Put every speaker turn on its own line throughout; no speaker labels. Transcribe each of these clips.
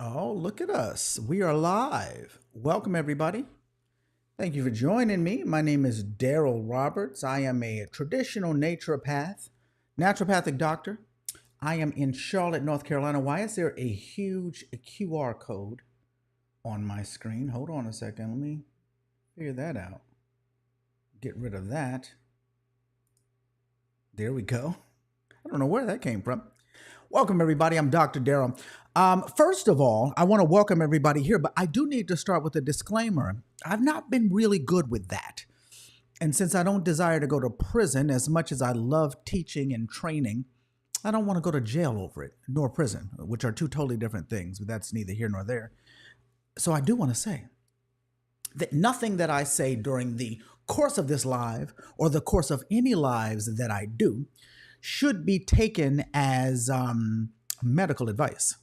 Oh, look at us. We are live. Welcome, everybody. Thank you for joining me. My name is Daryl Roberts. I am a traditional naturopathic doctor. I am in Charlotte, North Carolina. Why is there a huge QR code on my screen? Hold on a second. Let me figure that out. Get rid of that. There we go. I don't know where that came from. Welcome, everybody. I'm Dr. Daryl. First of all, I want to welcome everybody here, but I do need to start with a disclaimer. I've not been really good with that. And since I don't desire to go to prison as much as I love teaching and training, I don't want to go to jail over it, nor prison, which are two totally different things, but that's neither here nor there. So I do want to say that nothing that I say during the course of this live or the course of any lives that I do should be taken as medical advice.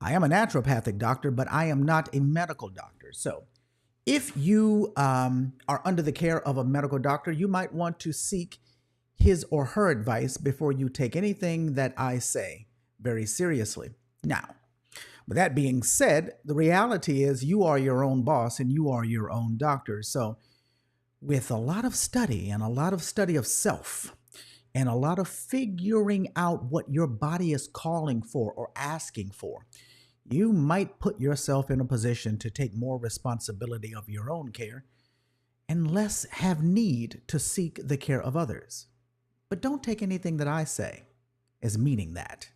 I am a naturopathic doctor, but I am not a medical doctor. So if you are under the care of a medical doctor, you might want to seek his or her advice before you take anything that I say very seriously. Now, with that being said, the reality is you are your own boss and you are your own doctor. So with a lot of study and a lot of study of self, and a lot of figuring out what your body is calling for or asking for, you might put yourself in a position to take more responsibility of your own care and less have need to seek the care of others. But don't take anything that I say as meaning that.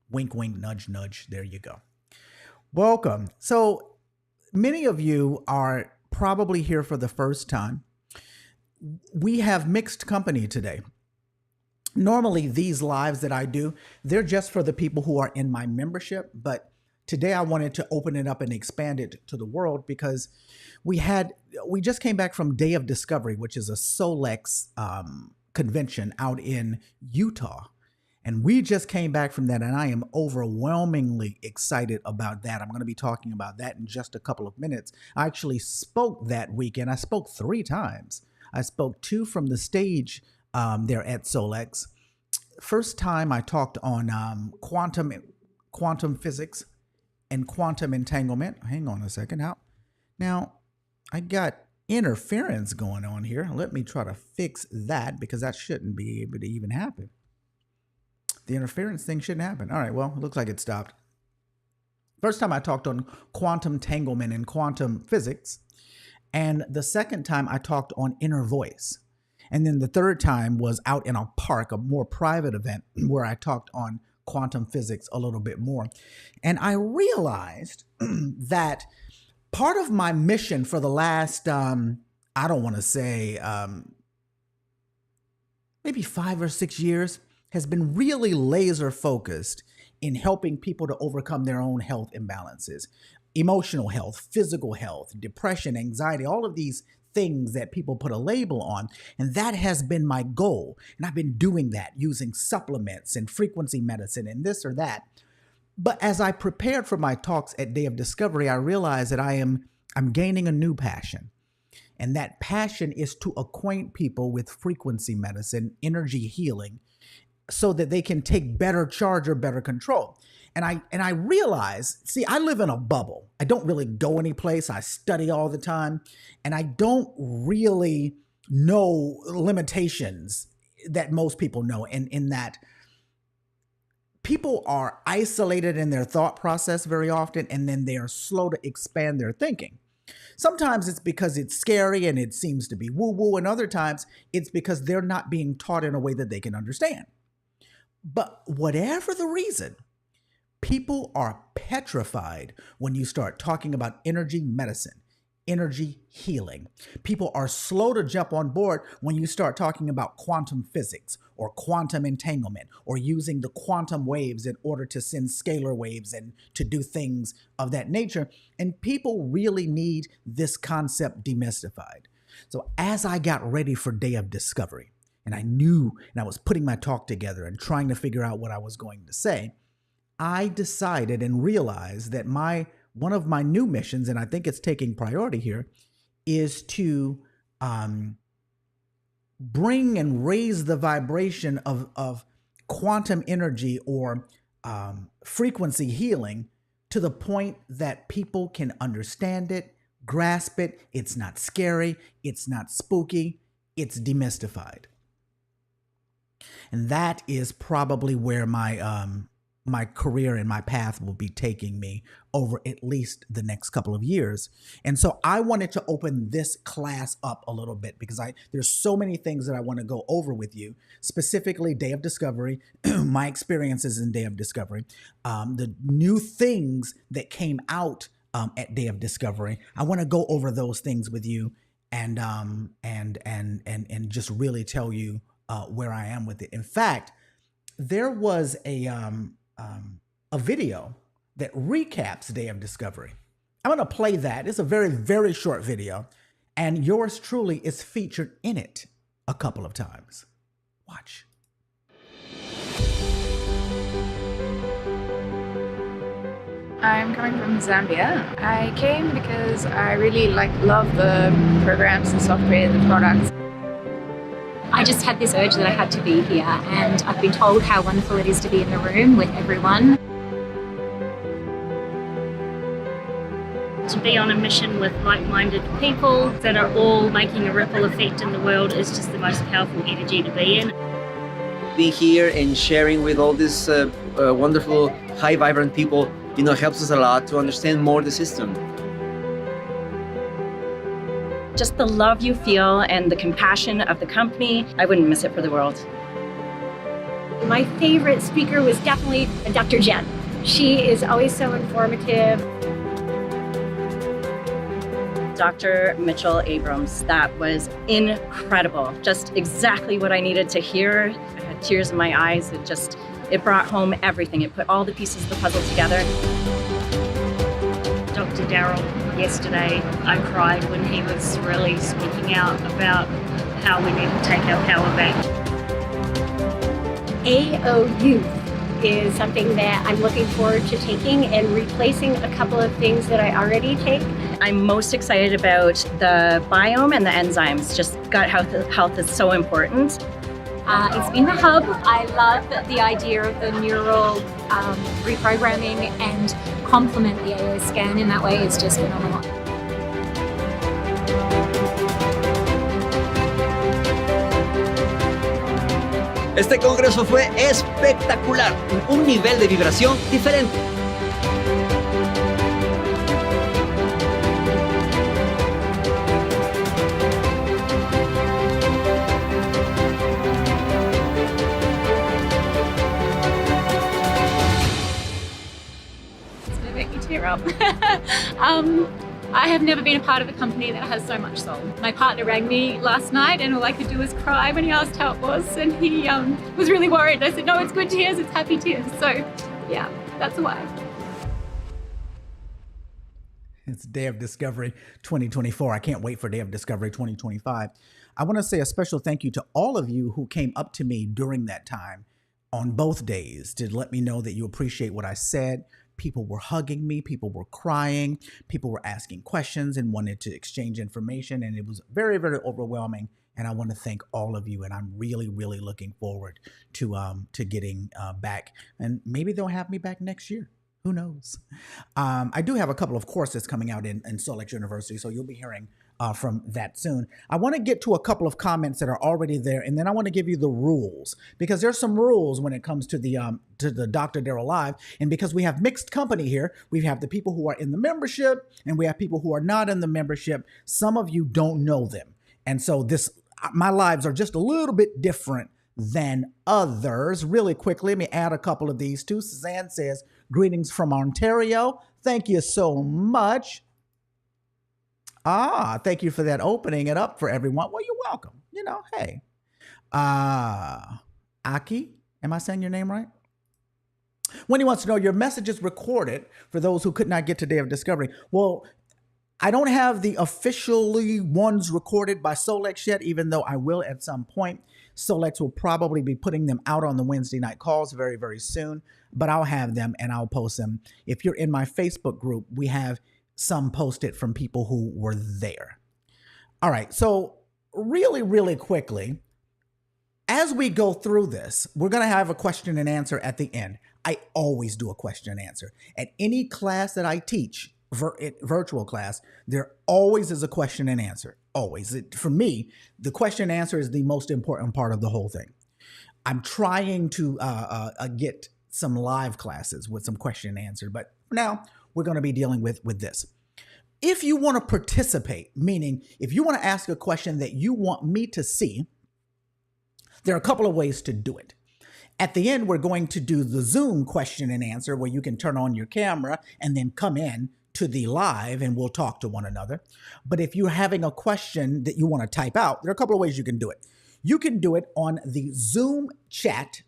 Wink, wink, nudge, nudge. There you go. Welcome. So many of you are probably here for the first time. We have mixed company today. Normally, these lives that I do, they're just for the people who are in my membership. But today I wanted to open it up and expand it to the world because we just came back from Day of Discovery, which is a Solex convention out in Utah. And we just came back from that, and I am overwhelmingly excited about that. I'm going to be talking about that in just a couple of minutes. I actually spoke that weekend. I spoke 3 times. I spoke 2 from the stage there at Solex. First time I talked on quantum physics and quantum entanglement. Hang on a second. Now, I got interference going on here. Let me try to fix that because that shouldn't be able to even happen. The interference thing shouldn't happen. All right, well, it looks like it stopped. First time I talked on quantum entanglement and quantum physics. And the second time I talked on inner voice. And then the third time was out in a park, a more private event where I talked on quantum physics a little bit more. And I realized that part of my mission for the last, I don't want to say, maybe 5 or 6 years has been really laser focused in helping people to overcome their own health imbalances, emotional health, physical health, depression, anxiety, all of these things that people put a label on. And that has been my goal. And I've been doing that using supplements and frequency medicine and this or that. But as I prepared for my talks at Day of Discovery, I realized that I'm gaining a new passion. And that passion is to acquaint people with frequency medicine, energy healing, so that they can take better charge or better control. And I realize, see, I live in a bubble. I don't really go anyplace. I study all the time. And I don't really know limitations that most people know. And in that people are isolated in their thought process very often, and then they are slow to expand their thinking. Sometimes it's because it's scary and it seems to be woo-woo, and other times it's because they're not being taught in a way that they can understand. But whatever the reason, people are petrified when you start talking about energy medicine, energy healing. People are slow to jump on board when you start talking about quantum physics or quantum entanglement or using the quantum waves in order to send scalar waves and to do things of that nature. And people really need this concept demystified. So as I got ready for Day of Discovery, and I knew, and I was putting my talk together and trying to figure out what I was going to say, I decided and realized that one of my new missions, and I think it's taking priority here, is to bring and raise the vibration of quantum energy or frequency healing to the point that people can understand it, grasp it. It's not scary. It's not spooky. It's demystified. And that is probably where my career and my path will be taking me over at least the next couple of years. And so I wanted to open this class up a little bit because there's so many things that I want to go over with you, specifically Day of Discovery, my experiences in Day of Discovery, the new things that came out at Day of Discovery. I want to go over those things with you and just really tell you where I am with it. In fact, there was a video that recaps Day of Discovery. I'm going to play that. It's a very, very short video, and yours truly is featured in it a couple of times. Watch.
I'm coming from Zambia. I came because I really love the programs, the software, the products.
I just had this urge that I had to be here, and I've been told how wonderful it is to be in the room with everyone.
To be on a mission with like-minded people that are all making a ripple effect in the world is just the most powerful energy to be in.
Being here and sharing with all these wonderful, high, vibrant people, helps us a lot to understand more the system.
Just the love you feel and the compassion of the company, I wouldn't miss it for the world.
My favorite speaker was definitely Dr. Jen. She is always so informative.
Dr. Mitchell Abrams, that was incredible. Just exactly what I needed to hear. I had tears in my eyes. It brought home everything. It put all the pieces of the puzzle together.
Dr. Darryl, yesterday, I cried when he was really speaking out about how we need to take our power back.
AOU is something that I'm looking forward to taking and replacing a couple of things that I already take.
I'm most excited about the biome and the enzymes. Just gut health is so important.
It's been the hub. I love the idea of the neural reprogramming and complement the AO scan in that way. It's just phenomenal.
Este congreso fue espectacular, un nivel de vibración diferente.
I have never been a part of a company that has so much soul. My partner rang me last night and all I could do was cry when he asked how it was, and he was really worried. I said, no, it's good tears, it's happy tears. So yeah, that's why.
It's Day of Discovery 2024. I can't wait for Day of Discovery 2025. I want to say a special thank you to all of you who came up to me during that time on both days to let me know that you appreciate what I said. People were hugging me, people were crying, people were asking questions and wanted to exchange information, and it was very, very overwhelming. And I want to thank all of you, and I'm really, really looking forward to getting back, and maybe they'll have me back next year. Who knows? I do have a couple of courses coming out in Solex University, so you'll be hearing from that soon. I want to get to a couple of comments that are already there, and then I want to give you the rules, because there's some rules when it comes to the Dr. Darryl Live, and because we have mixed company here, we have the people who are in the membership, and we have people who are not in the membership. Some of you don't know them, and so my lives are just a little bit different than others. Really quickly, let me add a couple of these too. Suzanne says, greetings from Ontario. Thank you so much. Thank you for that, opening it up for everyone. Well, you're welcome. Hey. Aki, am I saying your name right? Wendy wants to know, your message is recorded for those who could not get to Day of Discovery. Well, I don't have the officially ones recorded by Solex yet, even though I will at some point. Solex will probably be putting them out on the Wednesday night calls very, very soon, but I'll have them and I'll post them. If you're in my Facebook group, we have some posted from people who were there. All right, so really, really quickly, as we go through this, we're going to have a question and answer at the end. I always do a question and answer. At any class that I teach, virtual class, there always is a question and answer. Always. For me, the question and answer is the most important part of the whole thing. I'm trying to get some live classes with some question and answer, but for now, we're going to be dealing with this. If you want to participate, meaning if you want to ask a question that you want me to see, there are a couple of ways to do it. At the end, we're going to do the Zoom question and answer where you can turn on your camera and then come in to the live and we'll talk to one another. But if you're having a question that you want to type out, there are a couple of ways you can do it. You can do it on the Zoom chat,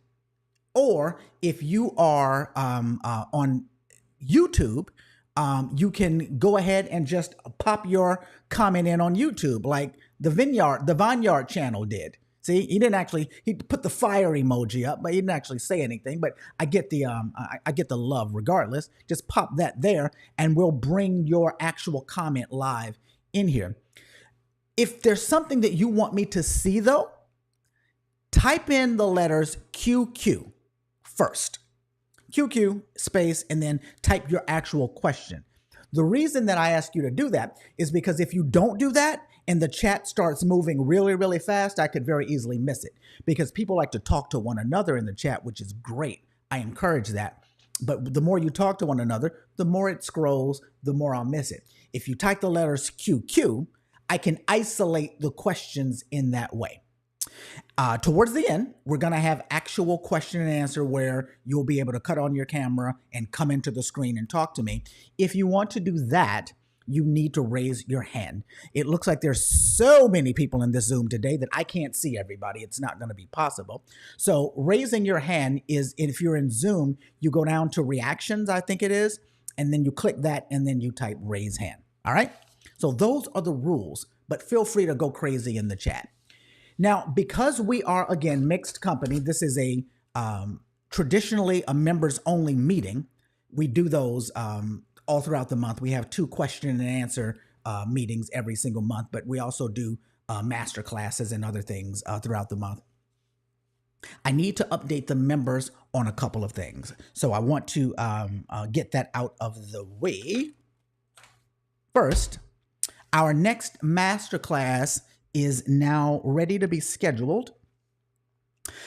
or if you are on YouTube, you can go ahead and just pop your comment in on YouTube like the Vineyard channel did. See, he put the fire emoji up, but he didn't actually say anything. But I get the love regardless. Just pop that there, and we'll bring your actual comment live in here. If there's something that you want me to see, though, type in the letters QQ first. QQ space, and then type your actual question. The reason that I ask you to do that is because if you don't do that, and the chat starts moving really, really fast, I could very easily miss it because people like to talk to one another in the chat, which is great. I encourage that. But the more you talk to one another, the more it scrolls, the more I'll miss it. If you type the letters QQ, I can isolate the questions in that way. Towards the end, we're going to have actual question and answer where you'll be able to cut on your camera and come into the screen and talk to me. If you want to do that, you need to raise your hand. It looks like there's so many people in this Zoom today that I can't see everybody. It's not going to be possible. So raising your hand is, if you're in Zoom, you go down to reactions, I think it is, and then you click that and then you type raise hand. All right. So those are the rules, but feel free to go crazy in the chat. Now, because we are, again, mixed company, this is a traditionally a members only meeting. We do those all throughout the month. We have 2 question and answer meetings every single month, but we also do master classes and other things throughout the month. I need to update the members on a couple of things. So I want to get that out of the way. First, our next master class is now ready to be scheduled.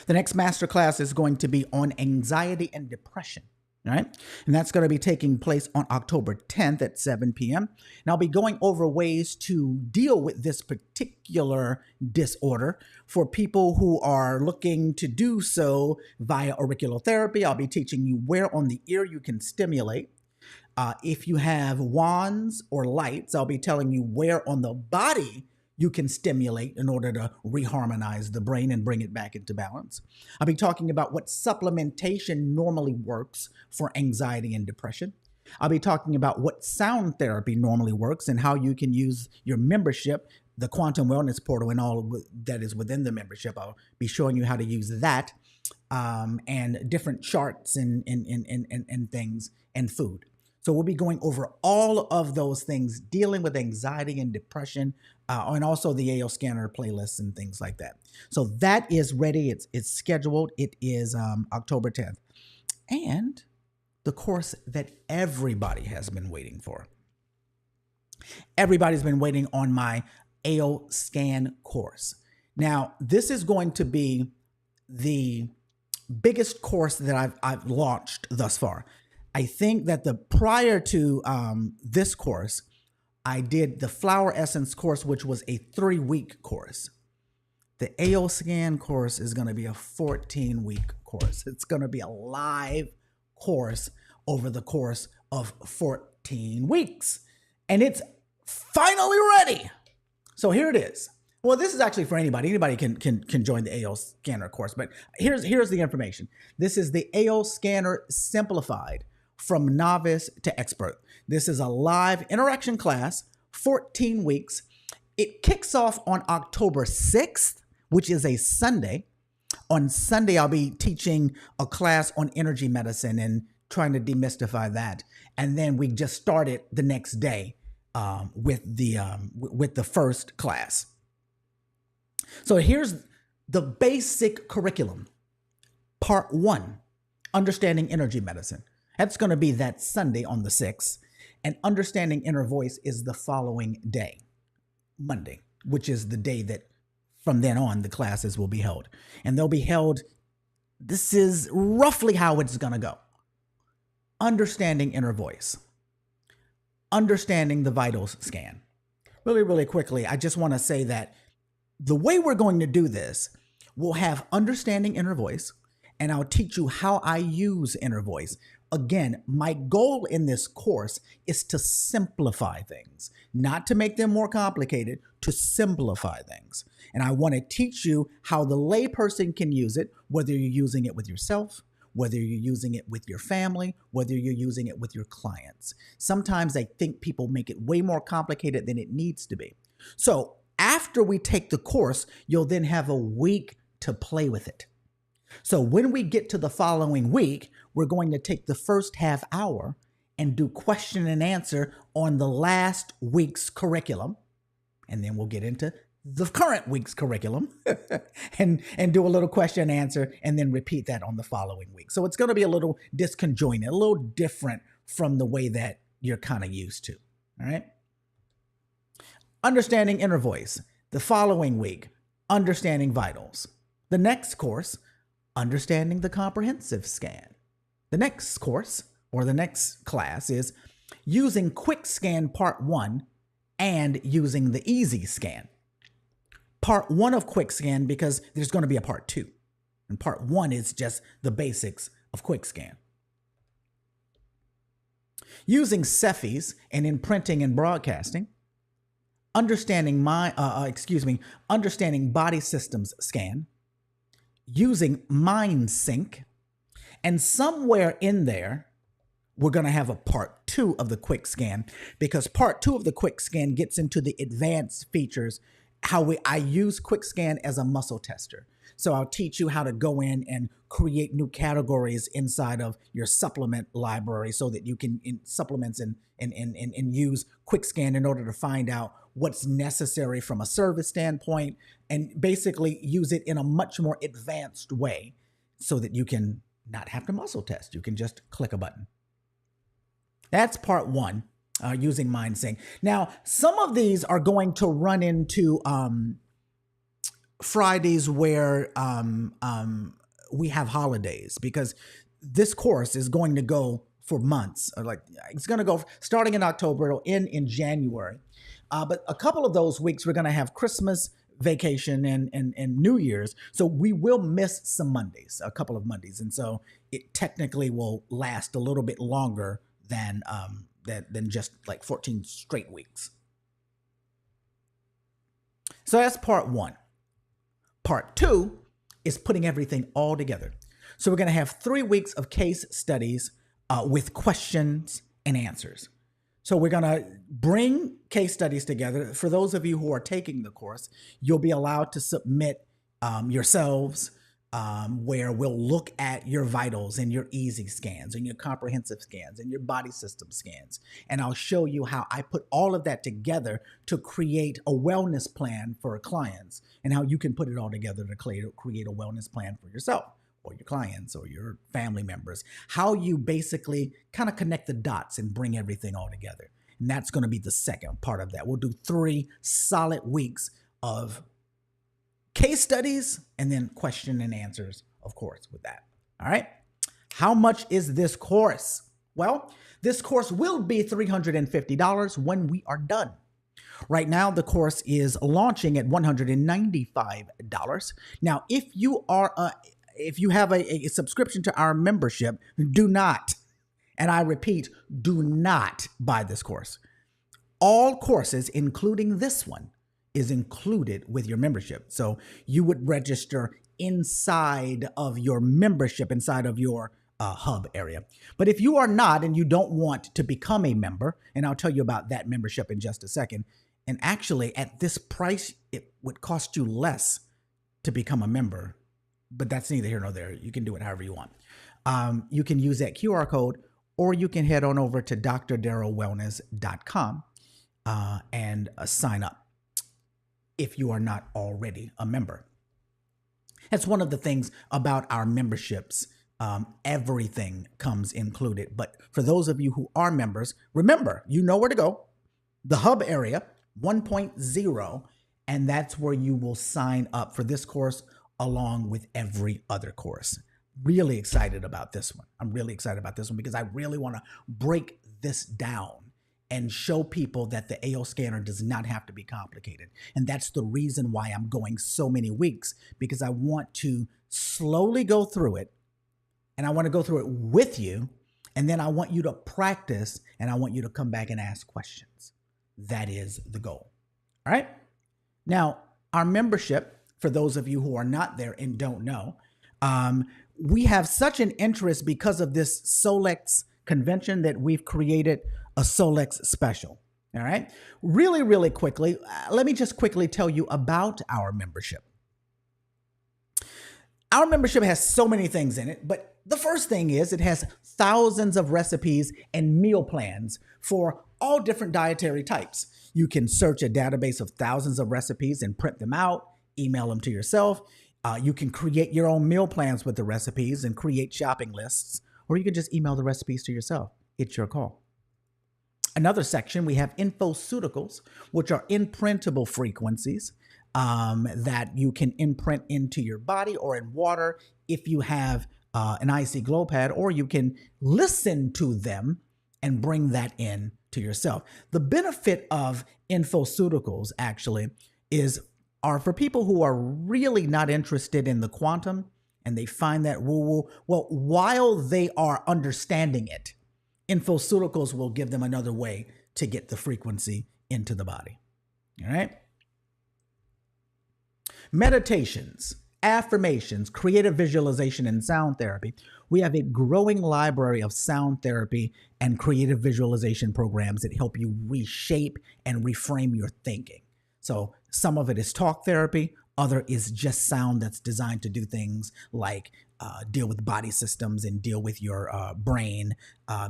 The next master class is going to be on anxiety and depression. All right. And that's going to be taking place on October 10th at 7 p.m. And I'll be going over ways to deal with this particular disorder for people who are looking to do so via auricular therapy. I'll be teaching you where on the ear you can stimulate. If you have wands or lights, I'll be telling you where on the body you can stimulate in order to reharmonize the brain and bring it back into balance. I'll be talking about what supplementation normally works for anxiety and depression. I'll be talking about what sound therapy normally works and how you can use your membership, the Quantum Wellness Portal, and all that is within the membership. I'll be showing you how to use that and different charts and things and food. So we'll be going over all of those things, dealing with anxiety and depression, and also the AO scanner playlists and things like that. So that is ready. It's scheduled. It is October 10th. And the course that everybody has been waiting for. Everybody's been waiting on my AO scan course. Now, this is going to be the biggest course that I've launched thus far. I think that prior to this course, I did the Flower Essence course, which was a 3-week course. The AO Scan course is going to be a 14-week course. It's going to be a live course over the course of 14 weeks. And it's finally ready. So here it is. Well, this is actually for anybody. Anybody can join the AO Scanner course, but here's the information. This is the AO Scanner Simplified, from novice to expert. This is a live interaction class, 14 weeks. It kicks off on October 6th, which is a Sunday. On Sunday, I'll be teaching a class on energy medicine and trying to demystify that. And then we just started the next day with the first class. So here's the basic curriculum. Part 1. Understanding energy medicine. That's going to be that Sunday on the 6th. And understanding inner voice is the following day, Monday, which is the day that from then on the classes will be held. And they'll be held, this is roughly how it's going to go. Understanding inner voice. Understanding the vitals scan. Really, really quickly, I just want to say that the way we're going to do this, we'll have understanding inner voice, and I'll teach you how I use inner voice. Again, my goal in this course is to simplify things, not to make them more complicated, to simplify things. And I want to teach you how the layperson can use it, whether you're using it with yourself, whether you're using it with your family, whether you're using it with your clients. Sometimes I think people make it way more complicated than it needs to be. So after we take the course, you'll then have a week to play with it. So when we get to the following week, we're going to take the first half hour and do question and answer on the last week's curriculum. And then we'll get into the current week's curriculum and do a little question and answer, and then repeat that on the following week. So it's going to be a little disconjointed, a little different from the way that you're kind of used to. All right. Understanding inner voice. The following week, understanding vitals. The next course, understanding the comprehensive scan. The next course, or the next class, is using quick scan part 1 and using the easy scan. Part 1 of quick scan, because there's going to be a part 2. And part 1 is just the basics of quick scan. Using Cephis and in printing and broadcasting. Understanding understanding body systems scan. Using Mind Sync. And somewhere in there, we're going to have a part 2 of the quick scan, because part 2 of the quick scan gets into the advanced features, how I use quick scan as a muscle tester. So I'll teach you how to go in and create new categories inside of your supplement library so that you can supplements and use quick scan in order to find out what's necessary from a service standpoint, and basically use it in a much more advanced way so that you can not have to muscle test. You can just click a button. That's part 1, using MindSync. Now, some of these are going to run into Fridays where we have holidays, because this course is going to go for months. It's going to go starting in October. It'll end in January. But a couple of those weeks, we're going to have Christmas vacation and New Year's. So we will miss some Mondays, a couple of Mondays. And so it technically will last a little bit longer than just like 14 straight weeks. So that's part 1. Part 2 is putting everything all together. So we're going to have 3 weeks of case studies with questions and answers. So we're going to bring case studies together. For those of you who are taking the course, you'll be allowed to submit yourselves, where we'll look at your vitals and your easy scans and your comprehensive scans and your body system scans. And I'll show you how I put all of that together to create a wellness plan for clients, and how you can put it all together to create a wellness plan for yourself or your clients or your family members. How you basically kind of connect the dots and bring everything all together. And that's going to be the second part of that. We'll do 3 solid weeks of case studies and then question and answers, of course, with that. All right. How much is this course? Well, this course will be $350 when we are done. Right now, the course is launching at $195. Now, if you have a subscription to our membership, do not, and I repeat, do not buy this course. All courses, including this one, is included with your membership. So you would register inside of your membership, inside of your hub area. But if you are not and you don't want to become a member, and I'll tell you about that membership in just a second, and actually at this price, it would cost you less to become a member, but that's neither here nor there. You can do it however you want. You can use that QR code, or you can head on over to drdarylwellness.com and sign up if you are not already a member. That's one of the things about our memberships everything comes included. But for those of you who are members, remember, you know where to go. The hub area, 1.0, and that's where you will sign up for this course along with every other course. Really excited about this one. I'm really excited about this one because I really want to break this down and show people that the AO scanner does not have to be complicated. And that's the reason why I'm going so many weeks, because I want to slowly go through it, and I want to go through it with you, and then I want you to practice, and I want you to come back and ask questions. That is the goal. All right? Now, our membership, for those of you who are not there and don't know, we have such an interest because of this Solex convention that we've created a Solex special. All right. Really, really quickly, let me just quickly tell you about our membership. Our membership has so many things in it, but the first thing is it has thousands of recipes and meal plans for all different dietary types. You can search a database of thousands of recipes and print them out, email them to yourself. You can create your own meal plans with the recipes and create shopping lists, or you can just email the recipes to yourself. It's your call. Another section, we have infoceuticals, which are imprintable frequencies that you can imprint into your body or in water if you have an IC glow pad, or you can listen to them and bring that in to yourself. The benefit of infoceuticals actually are for people who are really not interested in the quantum and they find that woo-woo. Well, while they are understanding it, infoceuticals will give them another way to get the frequency into the body. All right? Meditations, affirmations, creative visualization, and sound therapy. We have a growing library of sound therapy and creative visualization programs that help you reshape and reframe your thinking. So some of it is talk therapy, other is just sound that's designed to do things like deal with body systems and deal with your brain.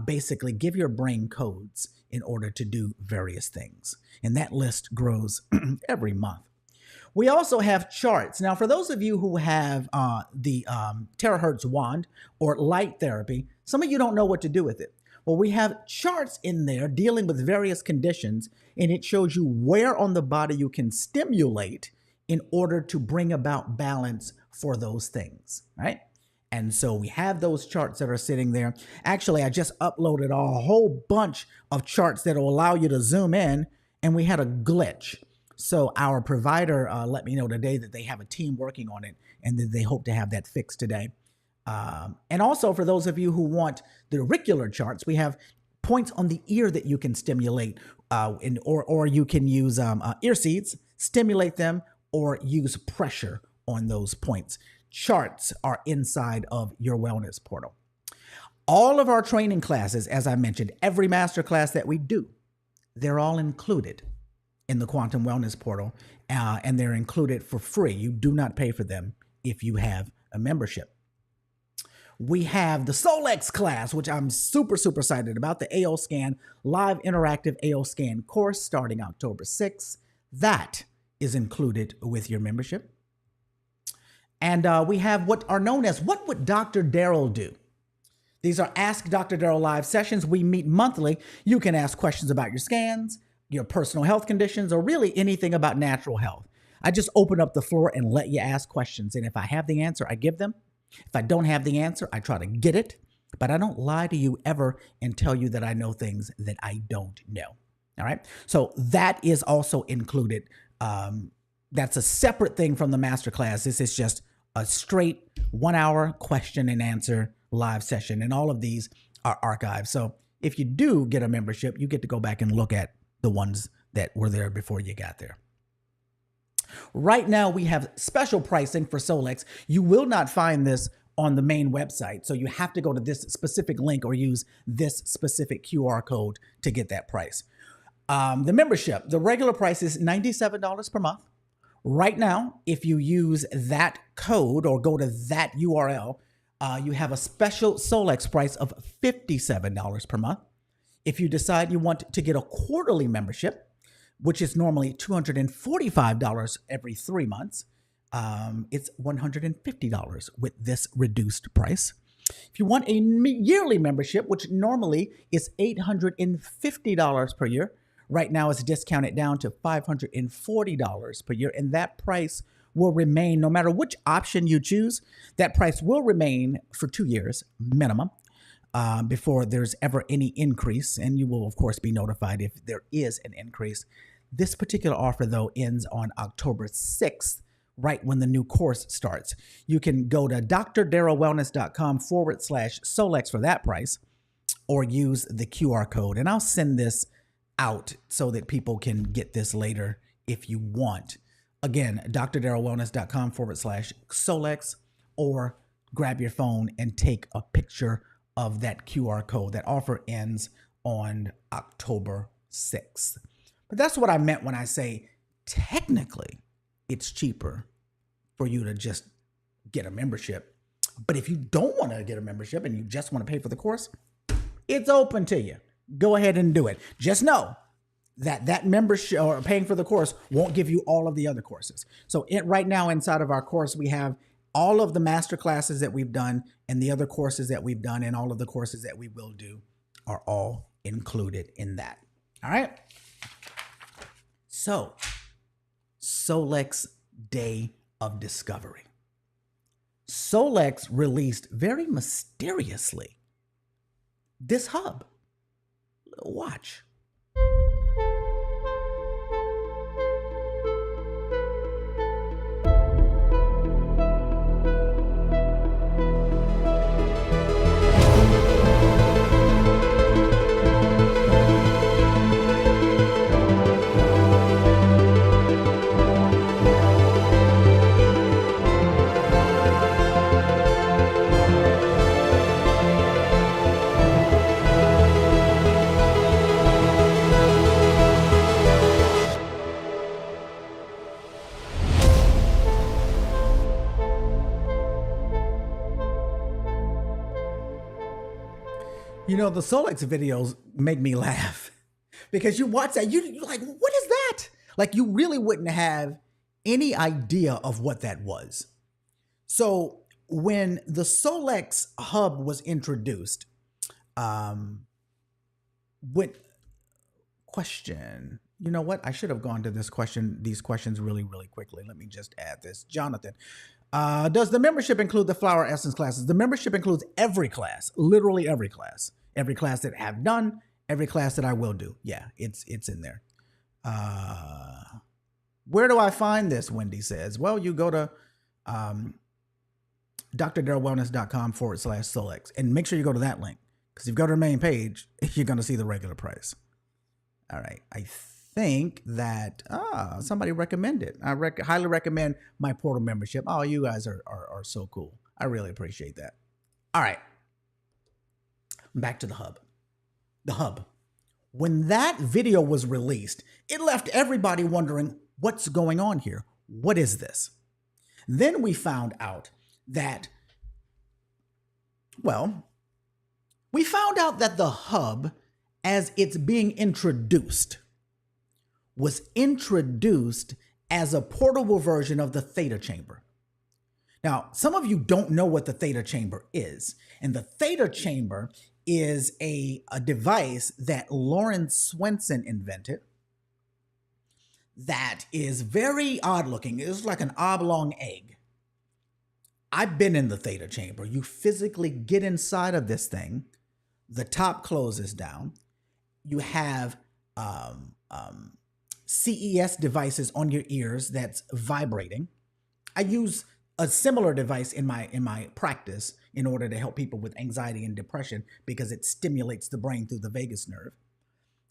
Basically, give your brain codes in order to do various things. And that list grows every month. We also have charts. Now, for those of you who have the terahertz wand or light therapy, some of you don't know what to do with it. Well, we have charts in there dealing with various conditions, and it shows you where on the body you can stimulate in order to bring about balance for those things, right? And so we have those charts that are sitting there. Actually, I just uploaded a whole bunch of charts that will allow you to zoom in, and we had a glitch. So our provider let me know today that they have a team working on it and that they hope to have that fixed today. And also for those of you who want the auricular charts, we have points on the ear that you can stimulate or you can use ear seeds, stimulate them, or use pressure on those points. Charts are inside of your wellness portal. All of our training classes, as I mentioned, every master class that we do, they're all included in the Quantum Wellness Portal, and they're included for free. You do not pay for them if you have a membership. We have the Solex class, which I'm super, super excited about, the AO Scan, live interactive AO Scan course starting October 6th. That is included with your membership. And we have what are known as What Would Dr. Daryl Do? These are Ask Dr. Daryl live sessions. We meet monthly. You can ask questions about your scans, your personal health conditions, or really anything about natural health. I just open up the floor and let you ask questions. And if I have the answer, I give them. If I don't have the answer, I try to get it. But I don't lie to you ever and tell you that I know things that I don't know. All right. So that is also included. That's a separate thing from the masterclass. This is just a straight 1 hour question and answer live session. And all of these are archived. So if you do get a membership, you get to go back and look at the ones that were there before you got there. Right now, we have special pricing for Solex. You will not find this on the main website. So you have to go to this specific link or use this specific QR code to get that price. The membership, the regular price is $97 per month. Right now, if you use that code or go to that URL, you have a special Solex price of $57 per month. If you decide you want to get a quarterly membership, which is normally $245 every 3 months, it's $150 with this reduced price. If you want a yearly membership, which normally is $850 per year, right now it's discounted down to $540 per year, and that price will remain no matter which option you choose. That price will remain for 2 years minimum before there's ever any increase, and you will, of course, be notified if there is an increase. This particular offer, though, ends on October 6th, right when the new course starts. You can go to drdarrellwellness.com/Solex for that price, or use the QR code. And I'll send this out so that people can get this later if you want. Again, drdarrellwellness.com/Solex, or grab your phone and take a picture of that QR code. That offer ends on October 6th. But that's what I meant when I say technically it's cheaper for you to just get a membership. But if you don't want to get a membership and you just want to pay for the course, it's open to you. Go ahead and do it. Just know that membership or paying for the course won't give you all of the other courses. So right now inside of our course, we have all of the master classes that we've done and the other courses that we've done, and all of the courses that we will do are all included in that. All right. So, Solex Day of Discovery. Solex released very mysteriously this hub. Watch. You know, the Solex videos make me laugh because you watch that, you're like, what is that? Like, you really wouldn't have any idea of what that was. So when the Solex hub was introduced, question, you know what? I should have gone to these questions really, really quickly. Let me just add this. Jonathan, does the membership include the flower essence classes? The membership includes every class, literally every class that I have done, every class that I will do. Yeah, it's in there. Where do I find this? Wendy says, well, you go to drdarrellwellness.com/Solex and make sure you go to that link, because if you go to the main page, you're going to see the regular price. All right. I think that somebody recommended. I highly recommend my portal membership. Oh, you guys are so cool. I really appreciate that. All right. Back to the hub. The hub. When that video was released, it left everybody wondering, what's going on here? What is this? Then we found out that, the hub, as it's being introduced, was introduced as a portable version of the Theta Chamber. Now, some of you don't know what the Theta Chamber is, and the Theta Chamber is a device that Lawrence Swenson invented that is very odd looking. It's like an oblong egg. I've been in the Theta Chamber. You physically get inside of this thing. The top closes down. You have CES devices on your ears that's vibrating. I use a similar device in my practice in order to help people with anxiety and depression, because it stimulates the brain through the vagus nerve.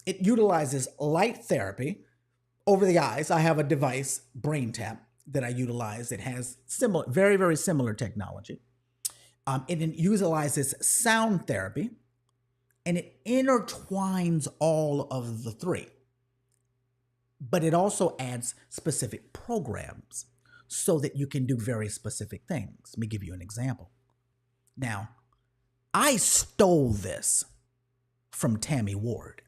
It utilizes light therapy over the eyes. I have a device, Brain Tap, that I utilize. It has very, very similar technology. It utilizes sound therapy, and it intertwines all of the three. But it also adds specific programs so that you can do very specific things. Let me give you an example. Now, I stole this from Tammy Ward.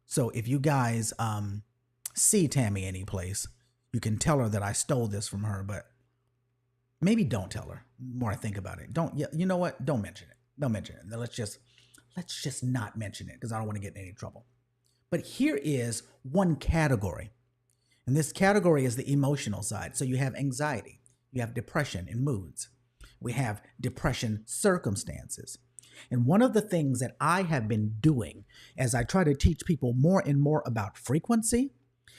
So if you guys see Tammy anyplace, you can tell her that I stole this from her. But Maybe don't tell her. The more I think about it, don't. Yeah, you know what? Don't mention it. Don't mention it. Let's just not mention it because I don't want to get in any trouble. But here is one category, and this category is the emotional side. So you have anxiety, you have depression and moods. We have depression circumstances. And one of the things that I have been doing as I try to teach people more and more about frequency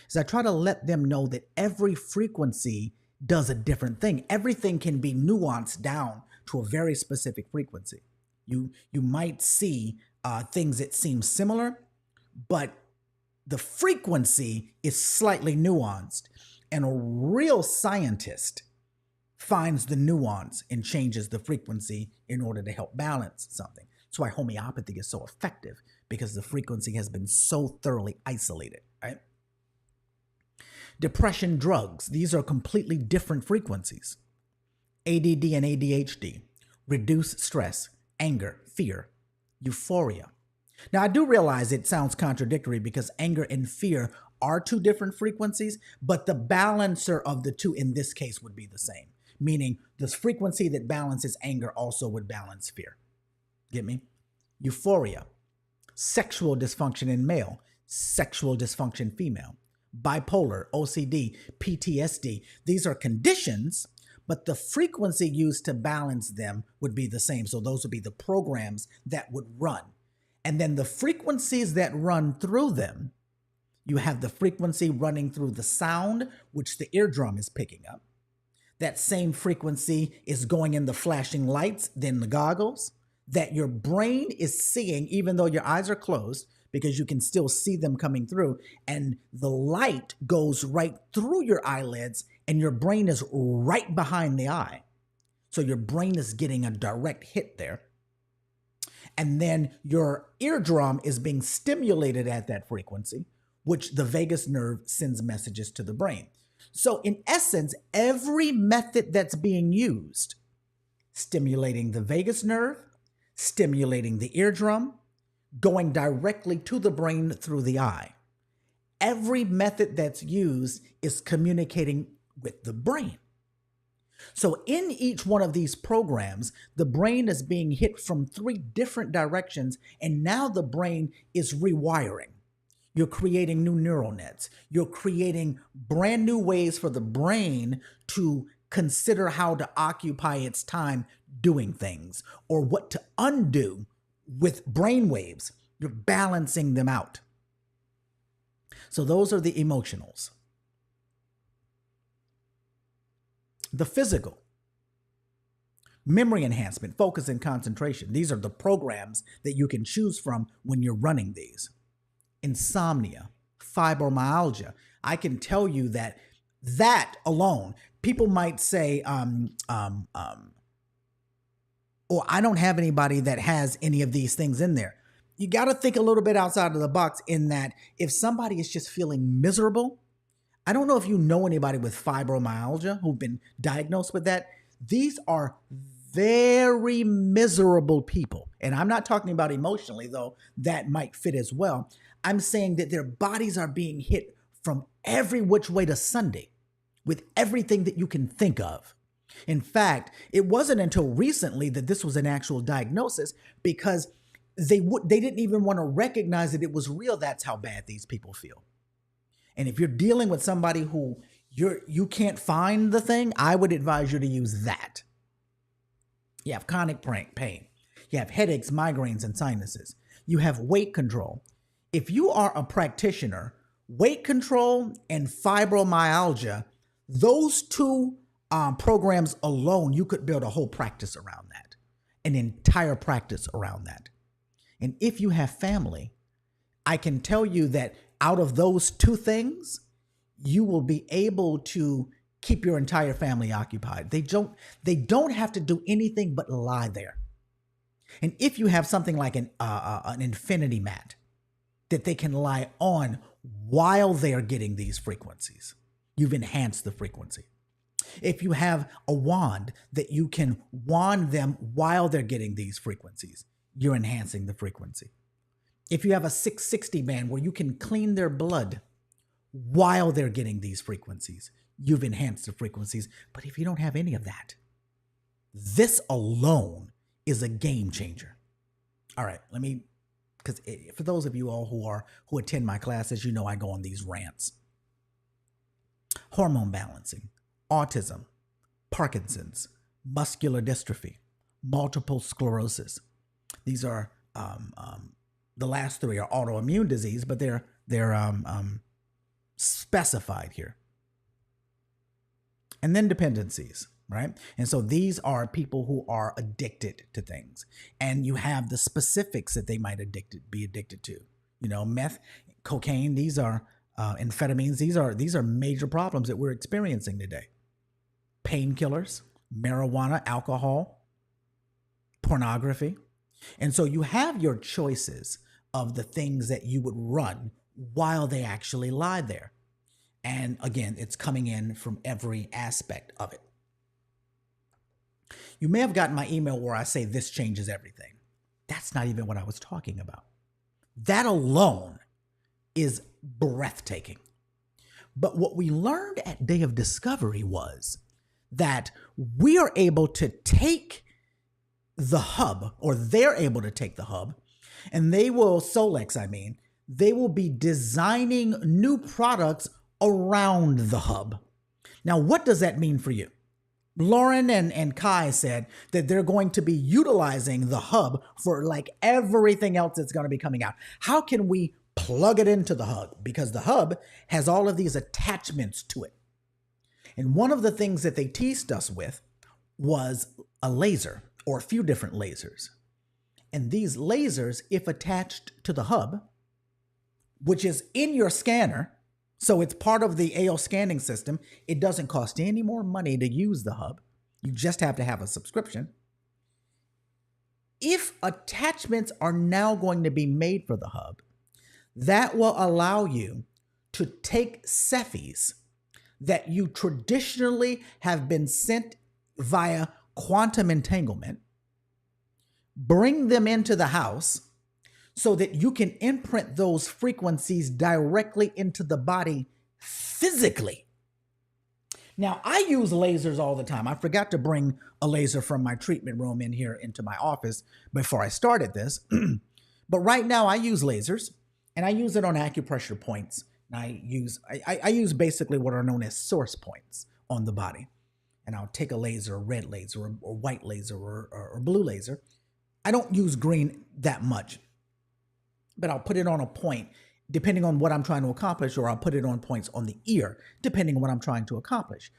is I try to let them know that every frequency does a different thing. Everything can be nuanced down to a very specific frequency. You might see things that seem similar, but the frequency is slightly nuanced. And a real scientist finds the nuance and changes the frequency in order to help balance something. That's why homeopathy is so effective, because the frequency has been so thoroughly isolated, right? Depression drugs, these are completely different frequencies. ADD and ADHD, reduce stress, anger, fear, euphoria. Now, I do realize it sounds contradictory because anger and fear are two different frequencies, but the balancer of the two in this case would be the same. Meaning this frequency that balances anger also would balance fear. Get me? Euphoria, sexual dysfunction in male, sexual dysfunction female, bipolar, OCD, PTSD. These are conditions, but the frequency used to balance them would be the same. So those would be the programs that would run. And then the frequencies that run through them, you have the frequency running through the sound, which the eardrum is picking up. That same frequency is going in the flashing lights, then the goggles, that your brain is seeing, even though your eyes are closed, because you can still see them coming through. And the light goes right through your eyelids, and your brain is right behind the eye. So your brain is getting a direct hit there. And then your eardrum is being stimulated at that frequency, which the vagus nerve sends messages to the brain. So in essence, every method that's being used, stimulating the vagus nerve, stimulating the eardrum, going directly to the brain through the eye, every method that's used is communicating with the brain. So in each one of these programs, the brain is being hit from 3 different directions, and now the brain is rewiring. You're creating new neural nets. You're creating brand new ways for the brain to consider how to occupy its time doing things or what to undo with brain waves. You're balancing them out. So those are the emotionals. The physical, memory enhancement, focus and concentration. These are the programs that you can choose from when you're running these. Insomnia, fibromyalgia. I can tell you that alone, people might say, or I don't have anybody that has any of these things in there. You got to think a little bit outside of the box in that if somebody is just feeling miserable, I don't know if you know anybody with fibromyalgia who've been diagnosed with that. These are very miserable people. And I'm not talking about emotionally, though that might fit as well. I'm saying that their bodies are being hit from every which way to Sunday with everything that you can think of. In fact, it wasn't until recently that this was an actual diagnosis because they didn't even want to recognize that it was real. That's how bad these people feel. And if you're dealing with somebody who you can't find the thing, I would advise you to use that. You have chronic pain. You have headaches, migraines, and sinuses. You have weight control. If you are a practitioner, weight control and fibromyalgia, those 2 programs alone, you could build a whole practice around that, an entire practice around that. And if you have family, I can tell you that out of those 2 things, you will be able to keep your entire family occupied. They don't have to do anything but lie there. And if you have something like an infinity mat that they can lie on while they are getting these frequencies, you've enhanced the frequency. If you have a wand that you can wand them while they're getting these frequencies, you're enhancing the frequency. If you have a 660 band where you can clean their blood while they're getting these frequencies, you've enhanced the frequencies. But if you don't have any of that, This alone is a game changer. All right, because for those of you all who attend my classes, you know I go on these rants. Hormone balancing, autism, Parkinson's, muscular dystrophy, multiple sclerosis. These are the last three are autoimmune disease, but they're specified here. And then dependencies, right? And so these are people who are addicted to things, and you have the specifics that they might be addicted to. You know, meth, cocaine. These are amphetamines. These are major problems that we're experiencing today. Painkillers, marijuana, alcohol, pornography. And so you have your choices of the things that you would run while they actually lie there. And again, it's coming in from every aspect of it. You may have gotten my email where I say this changes everything. That's not even what I was talking about. That alone is breathtaking. But what we learned at Day of Discovery was that we are able to take the hub, or they're able to take the hub, and Solex, they will be designing new products around the hub. Now, what does that mean for you? Lauren and Kai said that they're going to be utilizing the hub for like everything else that's going to be coming out. How can we plug it into the hub? Because the hub has all of these attachments to it. And one of the things that they teased us with was a laser, or a few different lasers. And these lasers, if attached to the hub, which is in your scanner, so it's part of the AO scanning system, it doesn't cost any more money to use the hub. You just have to have a subscription. If attachments are now going to be made for the hub, that will allow you to take Cephis that you traditionally have been sent via quantum entanglement, bring them into the house so that you can imprint those frequencies directly into the body physically. Now, I use lasers all the time. I forgot to bring a laser from my treatment room in here into my office before I started this. But right now I use lasers, and I use it on acupressure points. And I use basically what are known as source points on the body. And I'll take a laser, a red laser, or white laser, or blue laser. I don't use green that much, but I'll put it on a point depending on what I'm trying to accomplish, or I'll put it on points on the ear depending on what I'm trying to accomplish.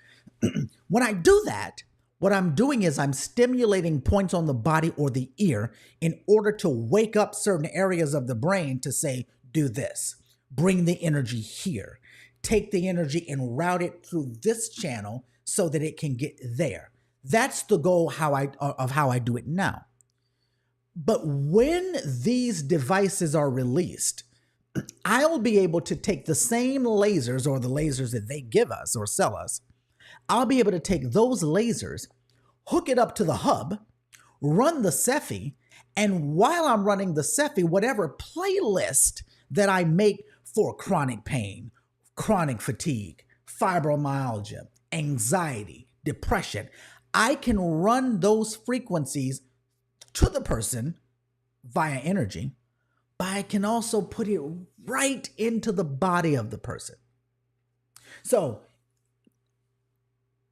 When I do that, what I'm doing is I'm stimulating points on the body or the ear in order to wake up certain areas of the brain to say, do this, bring the energy here, take the energy and route it through this channel so that it can get there. That's the goal of how I do it now. But when these devices are released, I'll be able to take the same lasers, or the lasers that they give us or sell us. I'll be able to take those lasers, hook it up to the hub, run the Cephi, and while I'm running the Cephi, whatever playlist that I make for chronic pain, chronic fatigue, fibromyalgia, anxiety, depression, I can run those frequencies to the person via energy, but I can also put it right into the body of the person. So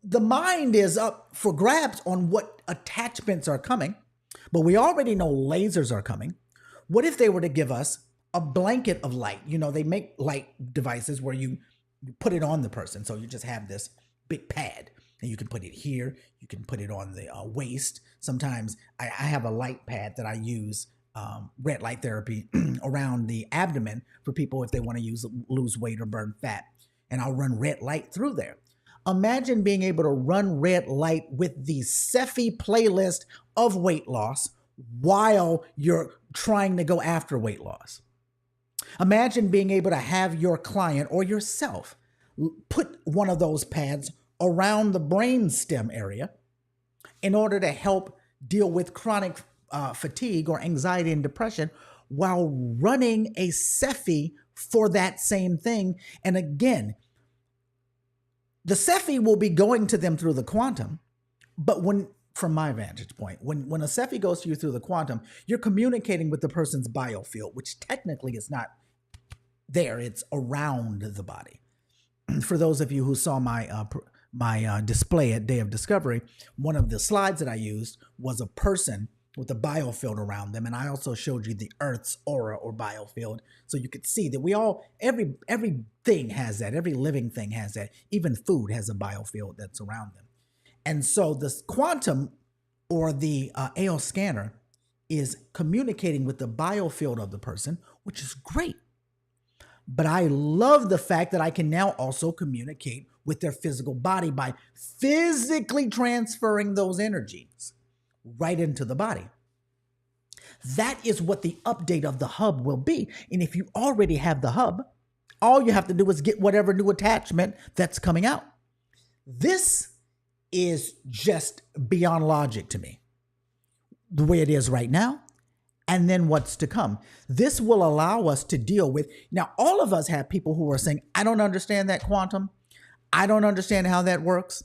the mind is up for grabs on what attachments are coming, but we already know lasers are coming. What if they were to give us a blanket of light? You know, they make light devices where you put it on the person. So you just have this big pad, and you can put it here. You can put it on the waist. Sometimes I have a light pad that I use, red light therapy, around the abdomen for people if they want to lose weight or burn fat. And I'll run red light through there. Imagine being able to run red light with the Cephi playlist of weight loss while you're trying to go after weight loss. Imagine being able to have your client or yourself put one of those pads around the brain stem area in order to help deal with chronic fatigue or anxiety and depression while running a Cephi for that same thing. And again, the Cephi will be going to them through the quantum, but when from my vantage point. When a Cephi goes to you through the quantum, you're communicating with the person's biofield, which technically is not there. It's around the body. For those of you who saw my display at Day of Discovery, one of the slides that I used was a person with a biofield around them, and I also showed you the Earth's aura or biofield, so you could see that we all, everything has that, every living thing has that, even food has a biofield that's around them. And so this quantum or the AL scanner is communicating with the biofield of the person, which is great. But I love the fact that I can now also communicate with their physical body by physically transferring those energies right into the body. That is what the update of the hub will be. And if you already have the hub, all you have to do is get whatever new attachment that's coming out. This is just beyond logic to me, the way it is right now, and then what's to come. This will allow us to deal with, now all of us have people who are saying, I don't understand that quantum. I don't understand how that works.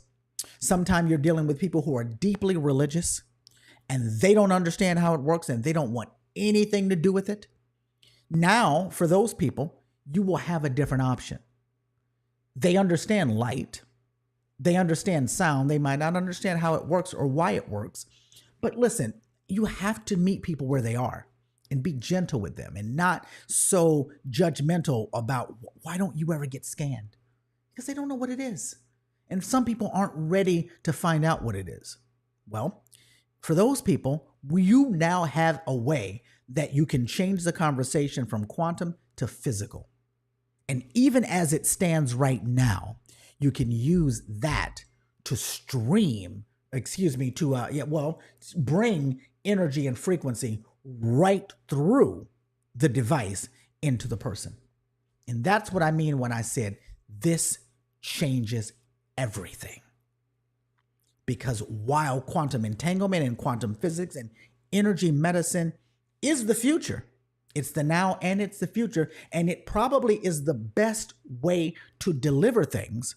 Sometimes you're dealing with people who are deeply religious and they don't understand how it works and they don't want anything to do with it. Now, for those people, you will have a different option. They understand light. They understand sound. They might not understand how it works or why it works. But listen, you have to meet people where they are and be gentle with them and not so judgmental about why don't you ever get scanned? Because they don't know what it is. And some people aren't ready to find out what it is. Well, for those people, you now have a way that you can change the conversation from quantum to physical. And even as it stands right now, you can use that to bring energy and frequency right through the device into the person. And that's what I mean when I said this changes everything. Because while quantum entanglement and quantum physics and energy medicine is the future, it's the now and it's the future, and it probably is the best way to deliver things,